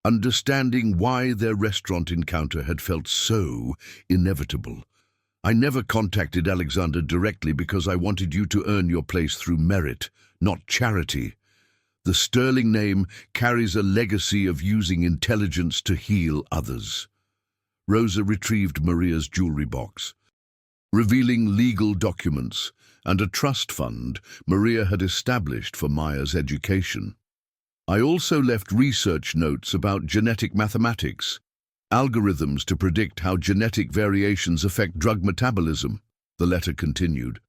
understanding why their restaurant encounter had felt so inevitable. I never contacted Alexander directly because I wanted you to earn your place through merit, not charity. The Sterling name carries a legacy of using intelligence to heal others. Rosa retrieved Maria's jewelry box, revealing legal documents and a trust fund Maria had established for Maya's education. I also left research notes about genetic mathematics, algorithms to predict how genetic variations affect drug metabolism, the letter continued.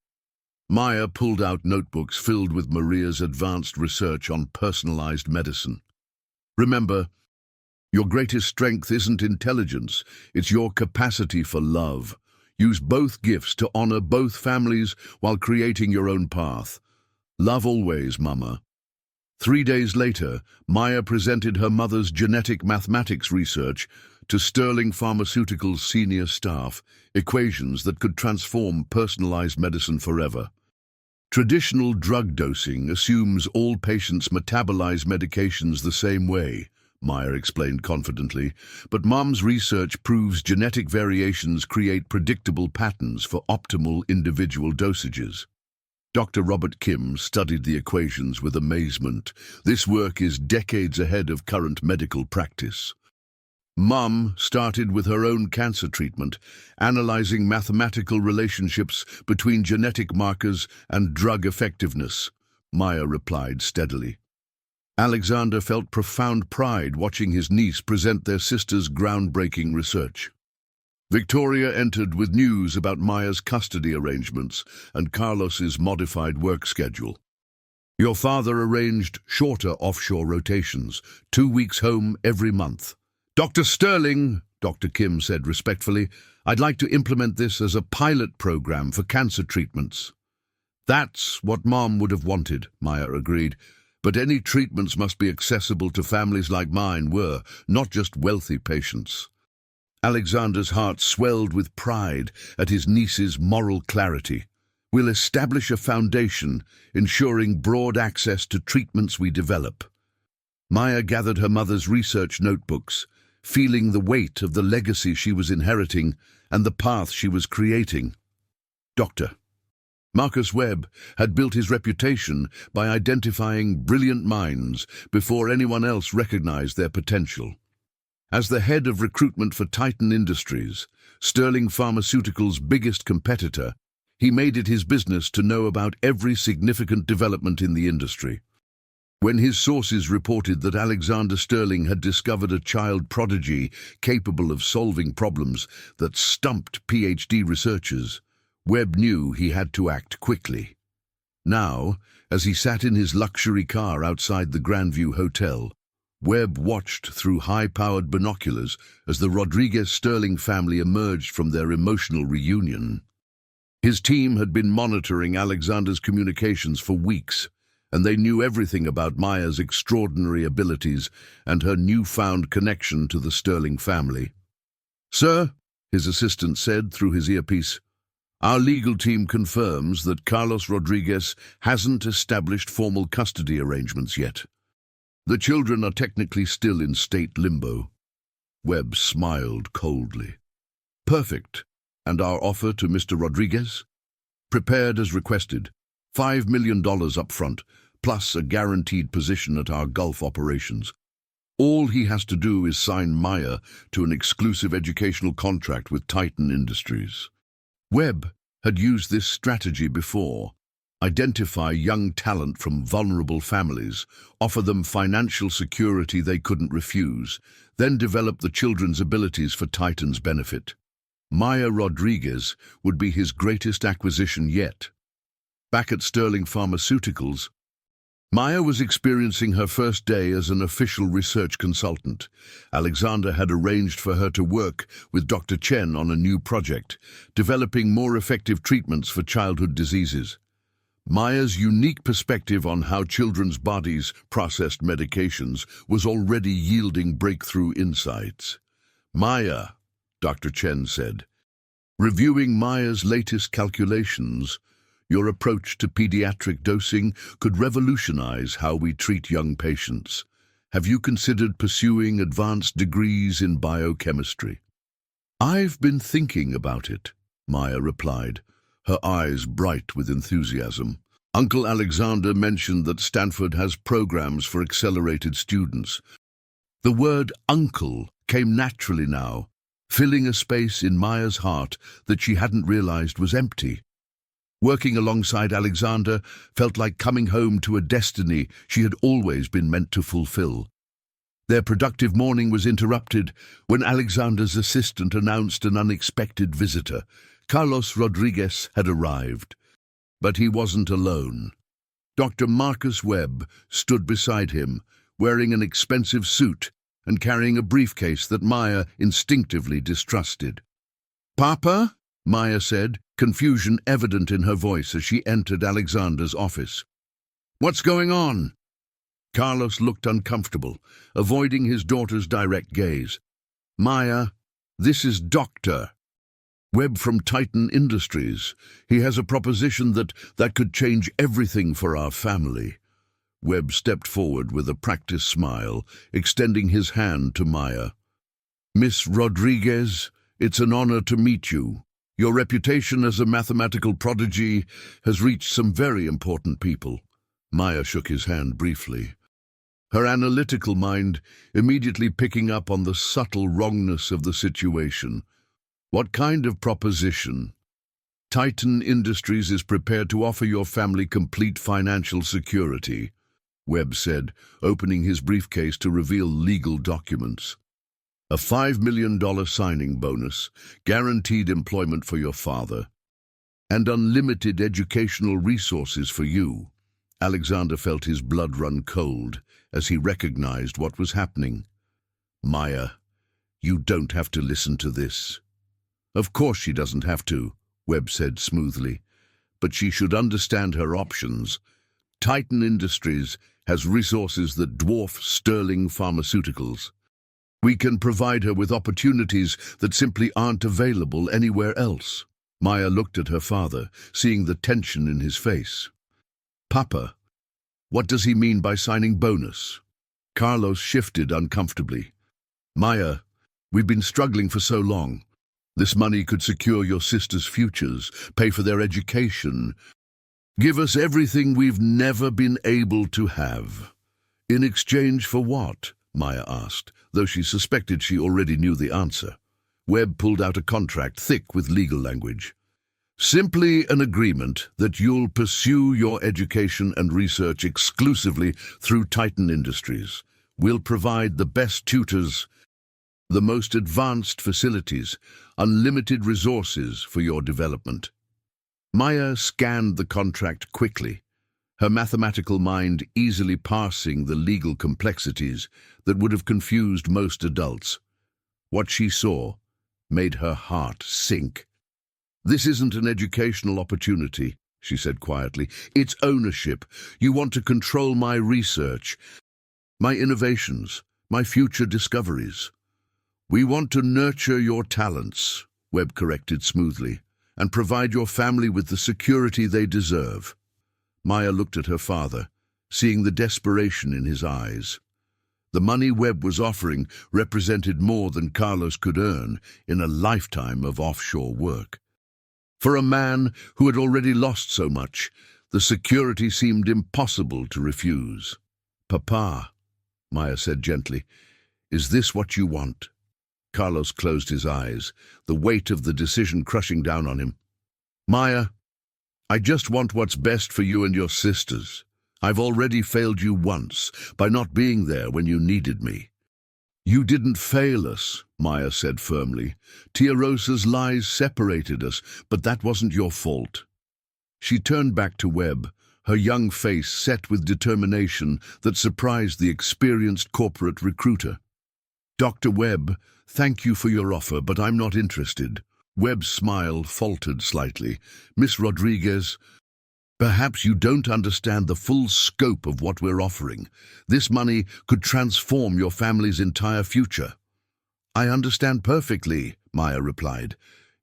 Maya pulled out notebooks filled with Maria's advanced research on personalized medicine. Remember, your greatest strength isn't intelligence, it's your capacity for love. Use both gifts to honor both families while creating your own path. Love always, Mama. 3 days later, Maya presented her mother's genetic mathematics research to Sterling Pharmaceuticals' senior staff, equations that could transform personalized medicine forever. Traditional drug dosing assumes all patients metabolize medications the same way, Maya explained confidently, but Mom's research proves genetic variations create predictable patterns for optimal individual dosages. Dr. Robert Kim studied the equations with amazement. This work is decades ahead of current medical practice. Mom started with her own cancer treatment, analyzing mathematical relationships between genetic markers and drug effectiveness, Maya replied steadily. Alexander felt profound pride watching his niece present their sister's groundbreaking research. Victoria entered with news about Maya's custody arrangements and Carlos's modified work schedule. Your father arranged shorter offshore rotations, 2 weeks home every month. Dr. Sterling, Dr. Kim said respectfully, I'd like to implement this as a pilot program for cancer treatments. That's what Mom would have wanted, Maya agreed, but any treatments must be accessible to families like mine were, not just wealthy patients. Alexander's heart swelled with pride at his niece's moral clarity. We'll establish a foundation, ensuring broad access to treatments we develop. Maya gathered her mother's research notebooks, feeling the weight of the legacy she was inheriting and the path she was creating. Dr. Marcus Webb had built his reputation by identifying brilliant minds before anyone else recognized their potential. As the head of recruitment for Titan Industries, Sterling Pharmaceuticals' biggest competitor, he made it his business to know about every significant development in the industry. When his sources reported that Alexander Sterling had discovered a child prodigy capable of solving problems that stumped PhD researchers, Webb knew he had to act quickly. Now, as he sat in his luxury car outside the Grandview Hotel, Webb watched through high-powered binoculars as the Rodriguez-Sterling family emerged from their emotional reunion. His team had been monitoring Alexander's communications for weeks, and they knew everything about Maya's extraordinary abilities and her newfound connection to the Sterling family. "Sir," his assistant said through his earpiece, "our legal team confirms that Carlos Rodriguez hasn't established formal custody arrangements yet. The children are technically still in state limbo." Webb smiled coldly. "Perfect. And our offer to Mr. Rodriguez?" "Prepared as requested. $5 million up front, plus a guaranteed position at our Gulf operations. All he has to do is sign Maya to an exclusive educational contract with Titan Industries." Webb had used this strategy before. Identify young talent from vulnerable families, offer them financial security they couldn't refuse, then develop the children's abilities for Titan's benefit. Maya Rodriguez would be his greatest acquisition yet. Back at Sterling Pharmaceuticals, Maya was experiencing her first day as an official research consultant. Alexander had arranged for her to work with Dr. Chen on a new project, developing more effective treatments for childhood diseases. Maya's unique perspective on how children's bodies processed medications was already yielding breakthrough insights. "Maya," Dr. Chen said, "reviewing Maya's latest calculations, your approach to pediatric dosing could revolutionize how we treat young patients. Have you considered pursuing advanced degrees in biochemistry?" "I've been thinking about it," Maya replied, her eyes bright with enthusiasm. "Uncle Alexander mentioned that Stanford has programs for accelerated students." The word uncle came naturally now, filling a space in Maya's heart that she hadn't realized was empty. Working alongside Alexander felt like coming home to a destiny she had always been meant to fulfill. Their productive morning was interrupted when Alexander's assistant announced an unexpected visitor. Carlos Rodriguez had arrived. But he wasn't alone. Dr. Marcus Webb stood beside him, wearing an expensive suit and carrying a briefcase that Maya instinctively distrusted. "Papa?" Maya said, confusion evident in her voice as she entered Alexander's office. "What's going on?" Carlos looked uncomfortable, avoiding his daughter's direct gaze. "Maya, this is Dr. Webb from Titan Industries. He has a proposition that could change everything for our family." Webb stepped forward with a practiced smile, extending his hand to Maya. "Miss Rodriguez, it's an honor to meet you. Your reputation as a mathematical prodigy has reached some very important people." Maya shook his hand briefly, her analytical mind immediately picking up on the subtle wrongness of the situation. "What kind of proposition?" "Titan Industries is prepared to offer your family complete financial security," Webb said, opening his briefcase to reveal legal documents. "A $5 million signing bonus, guaranteed employment for your father, and unlimited educational resources for you." Alexander felt his blood run cold as he recognized what was happening. "Maya, you don't have to listen to this." "Of course she doesn't have to," Webb said smoothly, "but she should understand her options. Titan Industries has resources that dwarf Sterling Pharmaceuticals. We can provide her with opportunities that simply aren't available anywhere else." Maya looked at her father, seeing the tension in his face. "Papa, what does he mean by signing bonus?" Carlos shifted uncomfortably. "Maya, we've been struggling for so long. This money could secure your sisters' futures, pay for their education, give us everything we've never been able to have." "In exchange for what?" Maya asked, though she suspected she already knew the answer. Webb pulled out a contract thick with legal language. Simply an agreement that you'll pursue your education and research exclusively through Titan Industries. We'll provide the best tutors, the most advanced facilities, unlimited resources for your development. Maya scanned the contract quickly, her mathematical mind easily parsing the legal complexities that would have confused most adults. What she saw made her heart sink. "This isn't an educational opportunity," she said quietly. "It's ownership. You want to control my research, my innovations, my future discoveries." "We want to nurture your talents," Webb corrected smoothly, "and provide your family with the security they deserve." Maya looked at her father, seeing the desperation in his eyes. The money Webb was offering represented more than Carlos could earn in a lifetime of offshore work. For a man who had already lost so much, the security seemed impossible to refuse. "Papa," Maya said gently, "is this what you want?" Carlos closed his eyes, the weight of the decision crushing down on him. "Maya, I just want what's best for you and your sisters. I've already failed you once by not being there when you needed me." "You didn't fail us," Maya said firmly. "Tia Rosa's lies separated us, but that wasn't your fault." She turned back to Webb, her young face set with determination that surprised the experienced corporate recruiter. "Dr. Webb, thank you for your offer, but I'm not interested." Webb's smile faltered slightly. "Miss Rodriguez, perhaps you don't understand the full scope of what we're offering. This money could transform your family's entire future." "I understand perfectly," Maya replied.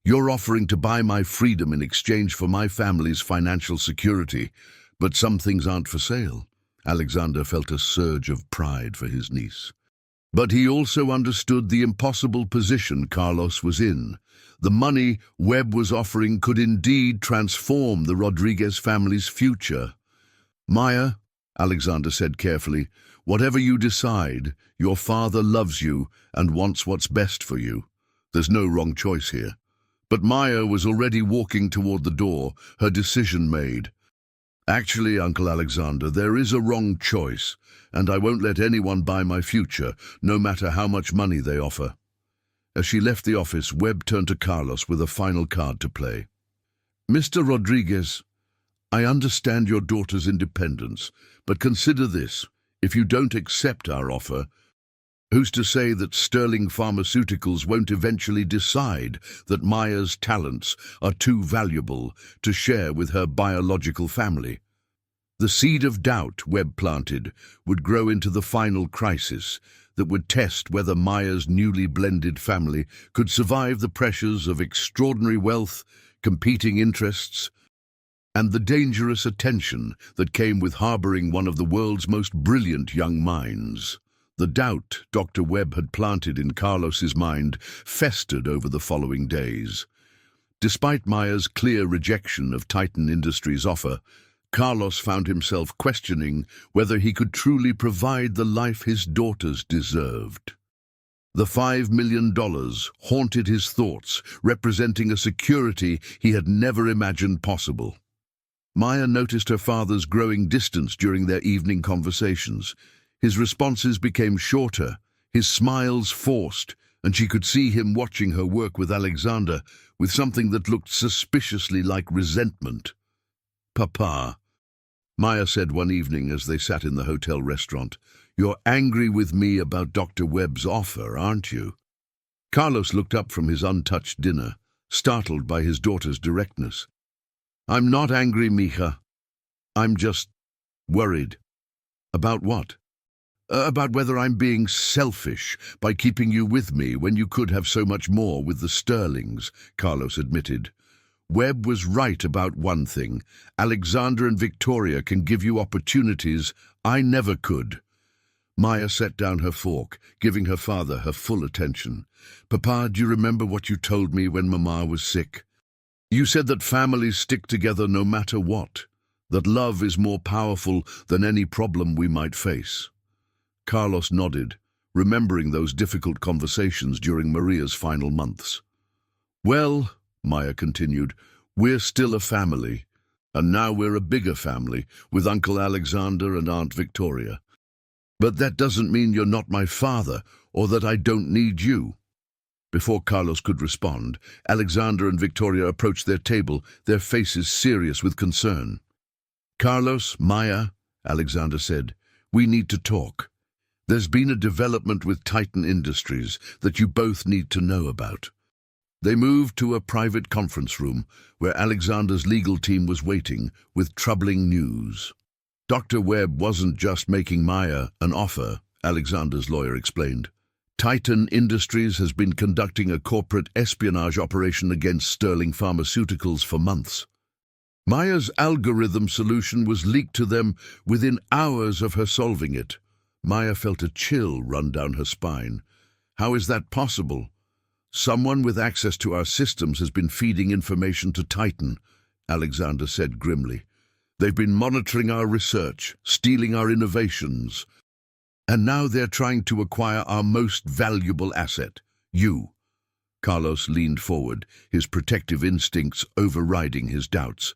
"You're offering to buy my freedom in exchange for my family's financial security, but some things aren't for sale." Alexander felt a surge of pride for his niece. But he also understood the impossible position Carlos was in. The money Webb was offering could indeed transform the Rodriguez family's future. "Maya," Alexander said carefully, "whatever you decide, your father loves you and wants what's best for you. There's no wrong choice here." But Maya was already walking toward the door, her decision made. "Actually, Uncle Alexander, there is a wrong choice, and I won't let anyone buy my future, no matter how much money they offer." As she left the office, Webb turned to Carlos with a final card to play. "Mr. Rodriguez, I understand your daughter's independence, but consider this. If you don't accept our offer, who's to say that Sterling Pharmaceuticals won't eventually decide that Maya's talents are too valuable to share with her biological family?" The seed of doubt Webb planted would grow into the final crisis that would test whether Maya's newly blended family could survive the pressures of extraordinary wealth, competing interests, and the dangerous attention that came with harboring one of the world's most brilliant young minds. The doubt Dr. Webb had planted in Carlos's mind festered over the following days. Despite Maya's clear rejection of Titan Industries' offer, Carlos found himself questioning whether he could truly provide the life his daughters deserved. The $5 million haunted his thoughts, representing a security he had never imagined possible. Maya noticed her father's growing distance during their evening conversations. His responses became shorter, his smiles forced, and she could see him watching her work with Alexander with something that looked suspiciously like resentment. "Papa," Maya said one evening as they sat in the hotel restaurant, "you're angry with me about Dr. Webb's offer, aren't you?" Carlos looked up from his untouched dinner, startled by his daughter's directness. "I'm not angry, mija. I'm just worried." "About what?" About whether I'm being selfish by keeping you with me when you could have so much more with the Sterlings," Carlos admitted. "Webb was right about one thing. Alexander and Victoria can give you opportunities I never could." Maya set down her fork, giving her father her full attention. "Papa, do you remember what you told me when Mama was sick? You said that families stick together no matter what, that love is more powerful than any problem we might face." Carlos nodded, remembering those difficult conversations during Maria's final months. "Well," Maya continued, We're still a family, and now we're a bigger family with Uncle Alexander and Aunt Victoria. But that doesn't mean you're not my father or that I don't need you." Before Carlos could respond, Alexander and Victoria approached their table, their faces serious with concern. "Carlos, Maya," Alexander said, "we need to talk. There's been a development with Titan Industries that you both need to know about." They moved to a private conference room where Alexander's legal team was waiting with troubling news. Dr. Webb wasn't just making Maya an offer, Alexander's lawyer explained. Titan Industries has been conducting a corporate espionage operation against Sterling Pharmaceuticals for months. Maya's algorithm solution was leaked to them within hours of her solving it. Maya felt a chill run down her spine. "How is that possible?" "Someone with access to our systems has been feeding information to Titan," Alexander said grimly. "They've been monitoring our research, stealing our innovations. And now they're trying to acquire our most valuable asset, you." Carlos leaned forward, his protective instincts overriding his doubts.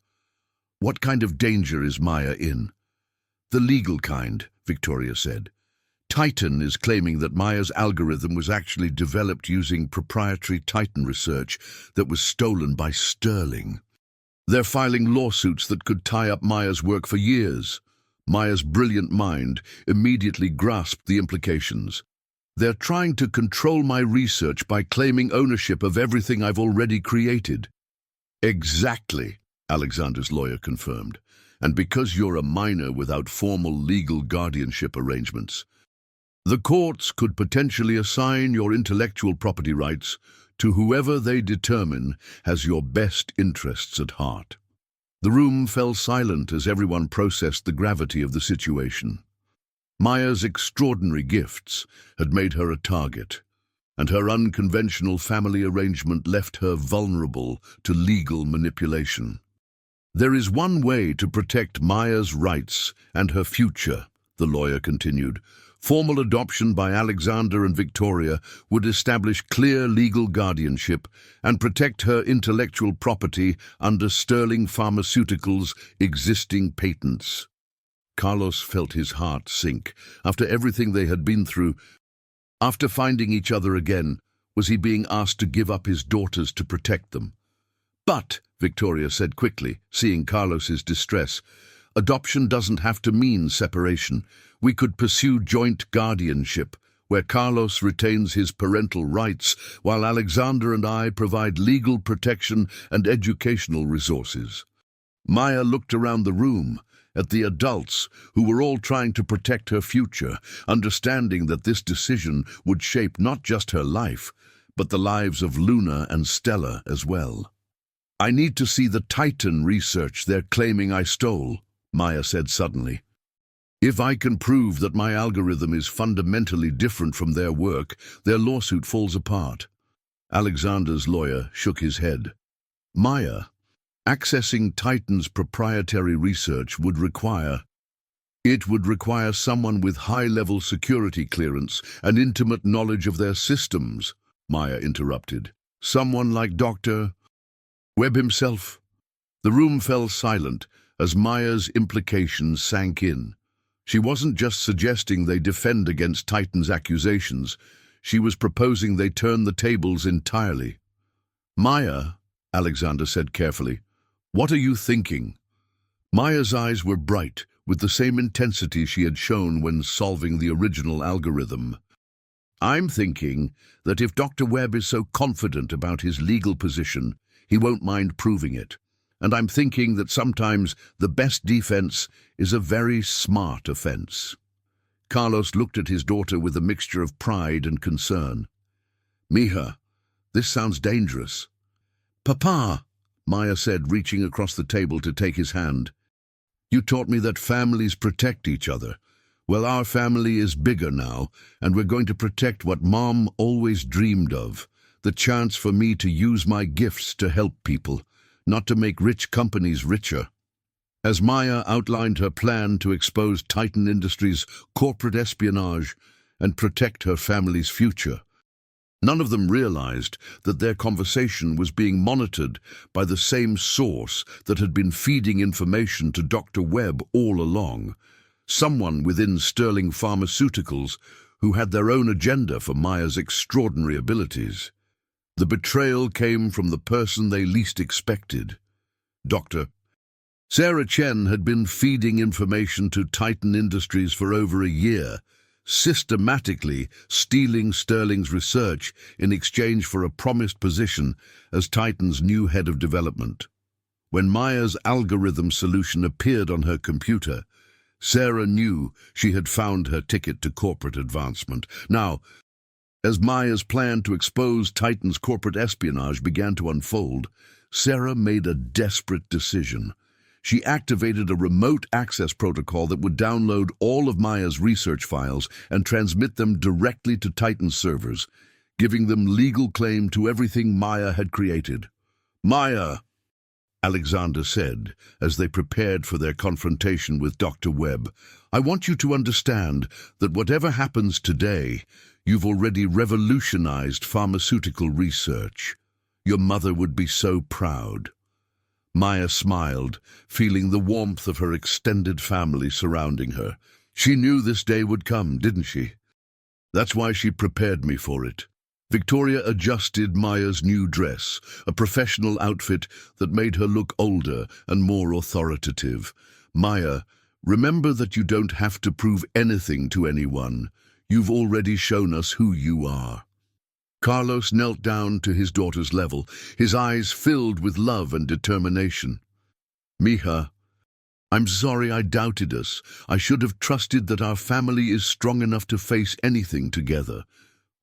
"What kind of danger is Maya in?" "The legal kind," Victoria said. "Titan is claiming that Maya's algorithm was actually developed using proprietary Titan research that was stolen by Sterling. They're filing lawsuits that could tie up Maya's work for years." Maya's brilliant mind immediately grasped the implications. "They're trying to control my research by claiming ownership of everything I've already created." "Exactly," Alexander's lawyer confirmed. "And because you're a minor without formal legal guardianship arrangements, the courts could potentially assign your intellectual property rights to whoever they determine has your best interests at heart." The room fell silent as everyone processed the gravity of the situation. Maya's extraordinary gifts had made her a target, and her unconventional family arrangement left her vulnerable to legal manipulation. "There is one way to protect Maya's rights and her future," the lawyer continued. "Formal adoption by Alexander and Victoria would establish clear legal guardianship and protect her intellectual property under Sterling Pharmaceuticals' existing patents." Carlos felt his heart sink. After everything they had been through, after finding each other again, was he being asked to give up his daughters to protect them? "But," Victoria said quickly, seeing Carlos's distress, "adoption doesn't have to mean separation. We could pursue joint guardianship, where Carlos retains his parental rights, while Alexander and I provide legal protection and educational resources." Maya looked around the room, at the adults who were all trying to protect her future, understanding that this decision would shape not just her life, but the lives of Luna and Stella as well. "I need to see the Titan research they're claiming I stole," Maya said suddenly. "If I can prove that my algorithm is fundamentally different from their work, their lawsuit falls apart." Alexander's lawyer shook his head. "Maya, accessing Titan's proprietary research would require someone with high-level security clearance and intimate knowledge of their systems," Maya interrupted. "Someone like Dr. Webb himself." The room fell silent as Maya's implications sank in. She wasn't just suggesting they defend against Titan's accusations. She was proposing they turn the tables entirely. "Maya," Alexander said carefully, "what are you thinking?" Maya's eyes were bright, with the same intensity she had shown when solving the original algorithm. "I'm thinking that if Dr. Webb is so confident about his legal position, he won't mind proving it. And I'm thinking that sometimes the best defense is a very smart offense." Carlos looked at his daughter with a mixture of pride and concern. "Mija, this sounds dangerous." "Papa," Maya said, reaching across the table to take his hand. "You taught me that families protect each other. Well, our family is bigger now, and we're going to protect what Mom always dreamed of, the chance for me to use my gifts to help people, not to make rich companies richer." As Maya outlined her plan to expose Titan Industries' corporate espionage and protect her family's future, None of them realized that their conversation was being monitored by the same source that had been feeding information to Dr. Webb all along. Someone within Sterling Pharmaceuticals who had their own agenda for Maya's extraordinary abilities. The betrayal came from the person they least expected. Dr. Sarah Chen had been feeding information to Titan Industries for over a year, systematically stealing Sterling's research in exchange for a promised position as Titan's new head of development. When Maya's algorithm solution appeared on her computer, Sarah knew she had found her ticket to corporate advancement. Now, as Maya's plan to expose Titan's corporate espionage began to unfold, Sarah made a desperate decision. She activated a remote access protocol that would download all of Maya's research files and transmit them directly to Titan's servers, giving them legal claim to everything Maya had created. "Maya," Alexander said, as they prepared for their confrontation with Dr. Webb, "I want you to understand that whatever happens today, you've already revolutionized pharmaceutical research. Your mother would be so proud." Maya smiled, feeling the warmth of her extended family surrounding her. She knew this day would come, didn't she? That's why she prepared me for it. Victoria adjusted Maya's new dress, a professional outfit that made her look older and more authoritative. "Maya, remember that you don't have to prove anything to anyone. You've already shown us who you are." Carlos knelt down to his daughter's level, his eyes filled with love and determination. "Mija, I'm sorry I doubted us. I should have trusted that our family is strong enough to face anything together."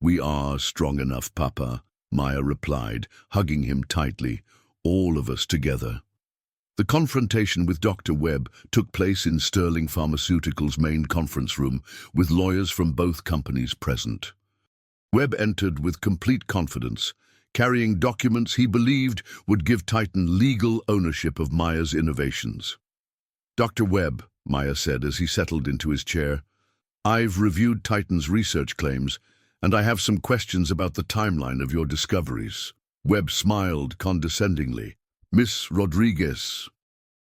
"We are strong enough, Papa," Maya replied, hugging him tightly, "all of us together." The confrontation with Dr. Webb took place in Sterling Pharmaceuticals' main conference room, with lawyers from both companies present. Webb entered with complete confidence, carrying documents he believed would give Titan legal ownership of Maya's innovations. "Dr. Webb," Maya said as he settled into his chair, "I've reviewed Titan's research claims, and I have some questions about the timeline of your discoveries." Webb smiled condescendingly. "Miss Rodriguez,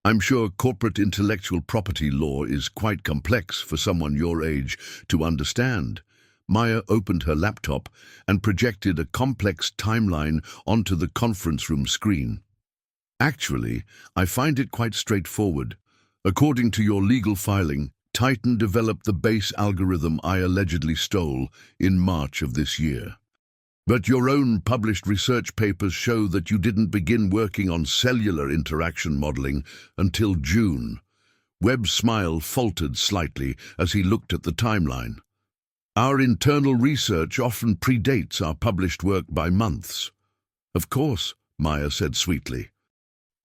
I'm sure corporate intellectual property law is quite complex for someone your age to understand." Maya opened her laptop and projected a complex timeline onto the conference room screen. "Actually, I find it quite straightforward. According to your legal filing, Titan developed the base algorithm I allegedly stole in March of this year. But your own published research papers show that you didn't begin working on cellular interaction modeling until June." Webb's smile faltered slightly as he looked at the timeline. "Our internal research often predates our published work by months." "Of course," Maya said sweetly.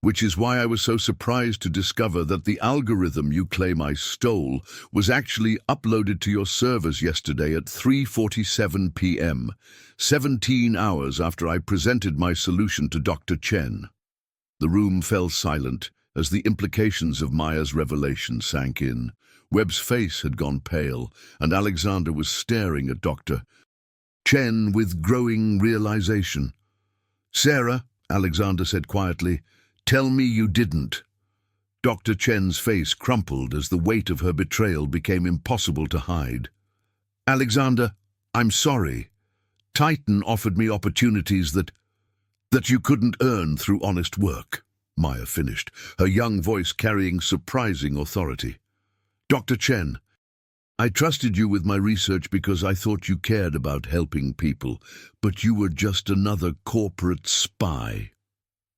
"Which is why I was so surprised to discover that the algorithm you claim I stole was actually uploaded to your servers yesterday at 3:47 p.m., 17 hours after I presented my solution to Dr. Chen." The room fell silent as the implications of Maya's revelation sank in. Webb's face had gone pale, and Alexander was staring at Dr. Chen with growing realization. "Sarah," Alexander said quietly, "tell me you didn't." Dr. Chen's face crumpled as the weight of her betrayal became impossible to hide. "Alexander, I'm sorry. Titan offered me opportunities that you couldn't earn through honest work," Maya finished, her young voice carrying surprising authority. "Dr. Chen, I trusted you with my research because I thought you cared about helping people, but you were just another corporate spy."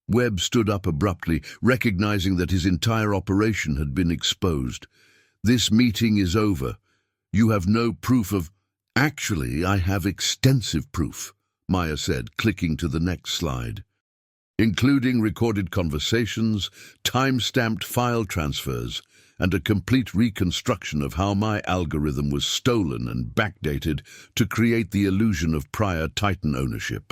Webb stood up abruptly, recognizing that his entire operation had been exposed. "This meeting is over. You have no proof of—" "Actually, I have extensive proof," Maya said, clicking to the next slide. "Including recorded conversations, time-stamped file transfers, and a complete reconstruction of how my algorithm was stolen and backdated to create the illusion of prior Titan ownership."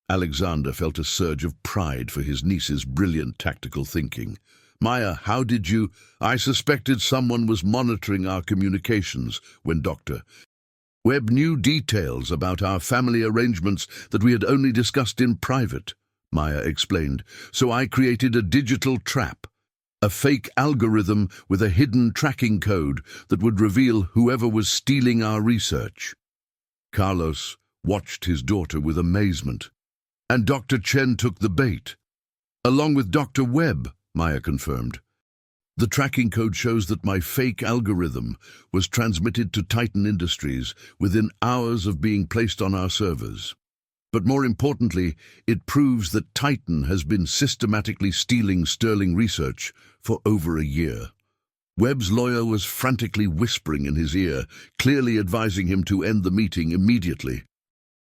Alexander felt a surge of pride for his niece's brilliant tactical thinking. "Maya, how did you—" "I suspected someone was monitoring our communications when Dr. Webb knew details about our family arrangements that we had only discussed in private, Maya explained, so I created a digital trap, a fake algorithm with a hidden tracking code that would reveal whoever was stealing our research. Carlos watched his daughter with amazement. And Dr. Chen took the bait. Along with Dr. Webb, Maya confirmed. The tracking code shows that my fake algorithm was transmitted to Titan Industries within hours of being placed on our servers. But more importantly, it proves that Titan has been systematically stealing Sterling research for over a year. Webb's lawyer was frantically whispering in his ear, clearly advising him to end the meeting immediately.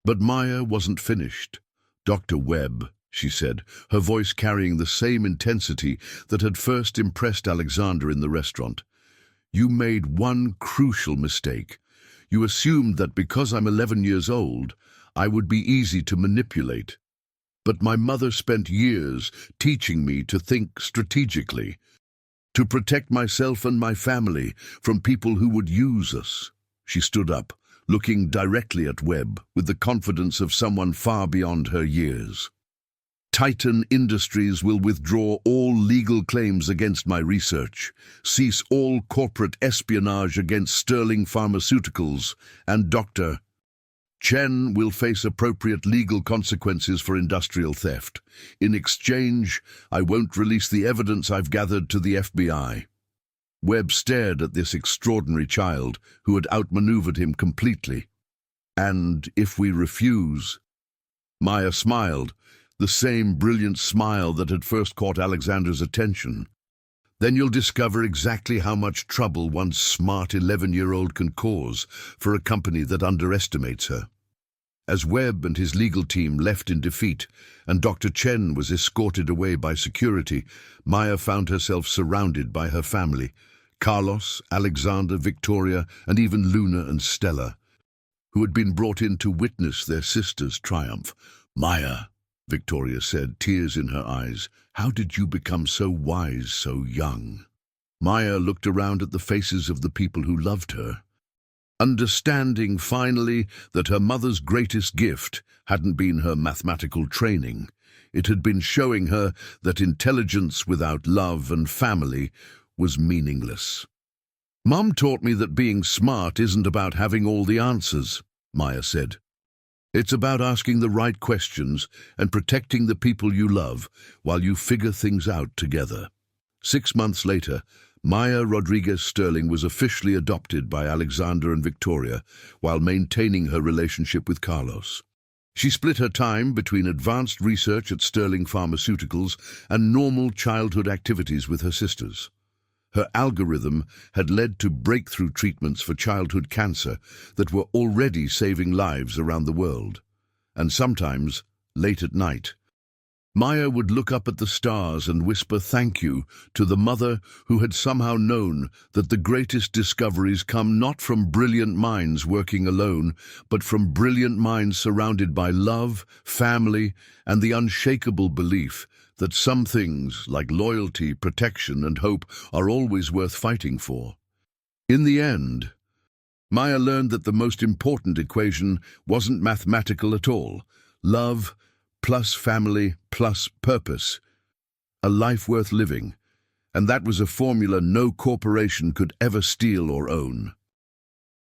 But Maya wasn't finished. Dr. Webb, she said, her voice carrying the same intensity that had first impressed Alexander in the restaurant. You made one crucial mistake. You assumed that because I'm 11 years old, I would be easy to manipulate. But my mother spent years teaching me to think strategically, to protect myself and my family from people who would use us. She stood up, looking directly at Webb with the confidence of someone far beyond her years. Titan Industries will withdraw all legal claims against my research, cease all corporate espionage against Sterling Pharmaceuticals, and Dr. Chen will face appropriate legal consequences for industrial theft. In exchange, I won't release the evidence I've gathered to the FBI. Webb stared at this extraordinary child who had outmaneuvered him completely. And if we refuse? Maya smiled, the same brilliant smile that had first caught Alexander's attention. Then you'll discover exactly how much trouble one smart 11-year-old can cause for a company that underestimates her. As Webb and his legal team left in defeat, and Dr. Chen was escorted away by security, Maya found herself surrounded by her family, Carlos, Alexander, Victoria, and even Luna and Stella, who had been brought in to witness their sister's triumph. Maya, Victoria said, tears in her eyes, how did you become so wise so young? Maya looked around at the faces of the people who loved her, understanding finally that her mother's greatest gift hadn't been her mathematical training. It had been showing her that intelligence without love and family was meaningless. Mom taught me that being smart isn't about having all the answers, Maya said. It's about asking the right questions and protecting the people you love while you figure things out together. 6 months later, Maya Rodriguez Sterling was officially adopted by Alexander and Victoria while maintaining her relationship with Carlos. She split her time between advanced research at Sterling Pharmaceuticals and normal childhood activities with her sisters. Her algorithm had led to breakthrough treatments for childhood cancer that were already saving lives around the world. And sometimes, late at night, Maya would look up at the stars and whisper thank you to the mother who had somehow known that the greatest discoveries come not from brilliant minds working alone, but from brilliant minds surrounded by love, family, and the unshakable belief that some things, like loyalty, protection, and hope, are always worth fighting for. In the end, Maya learned that the most important equation wasn't mathematical at all. Love plus family plus purpose. A life worth living. And that was a formula no corporation could ever steal or own.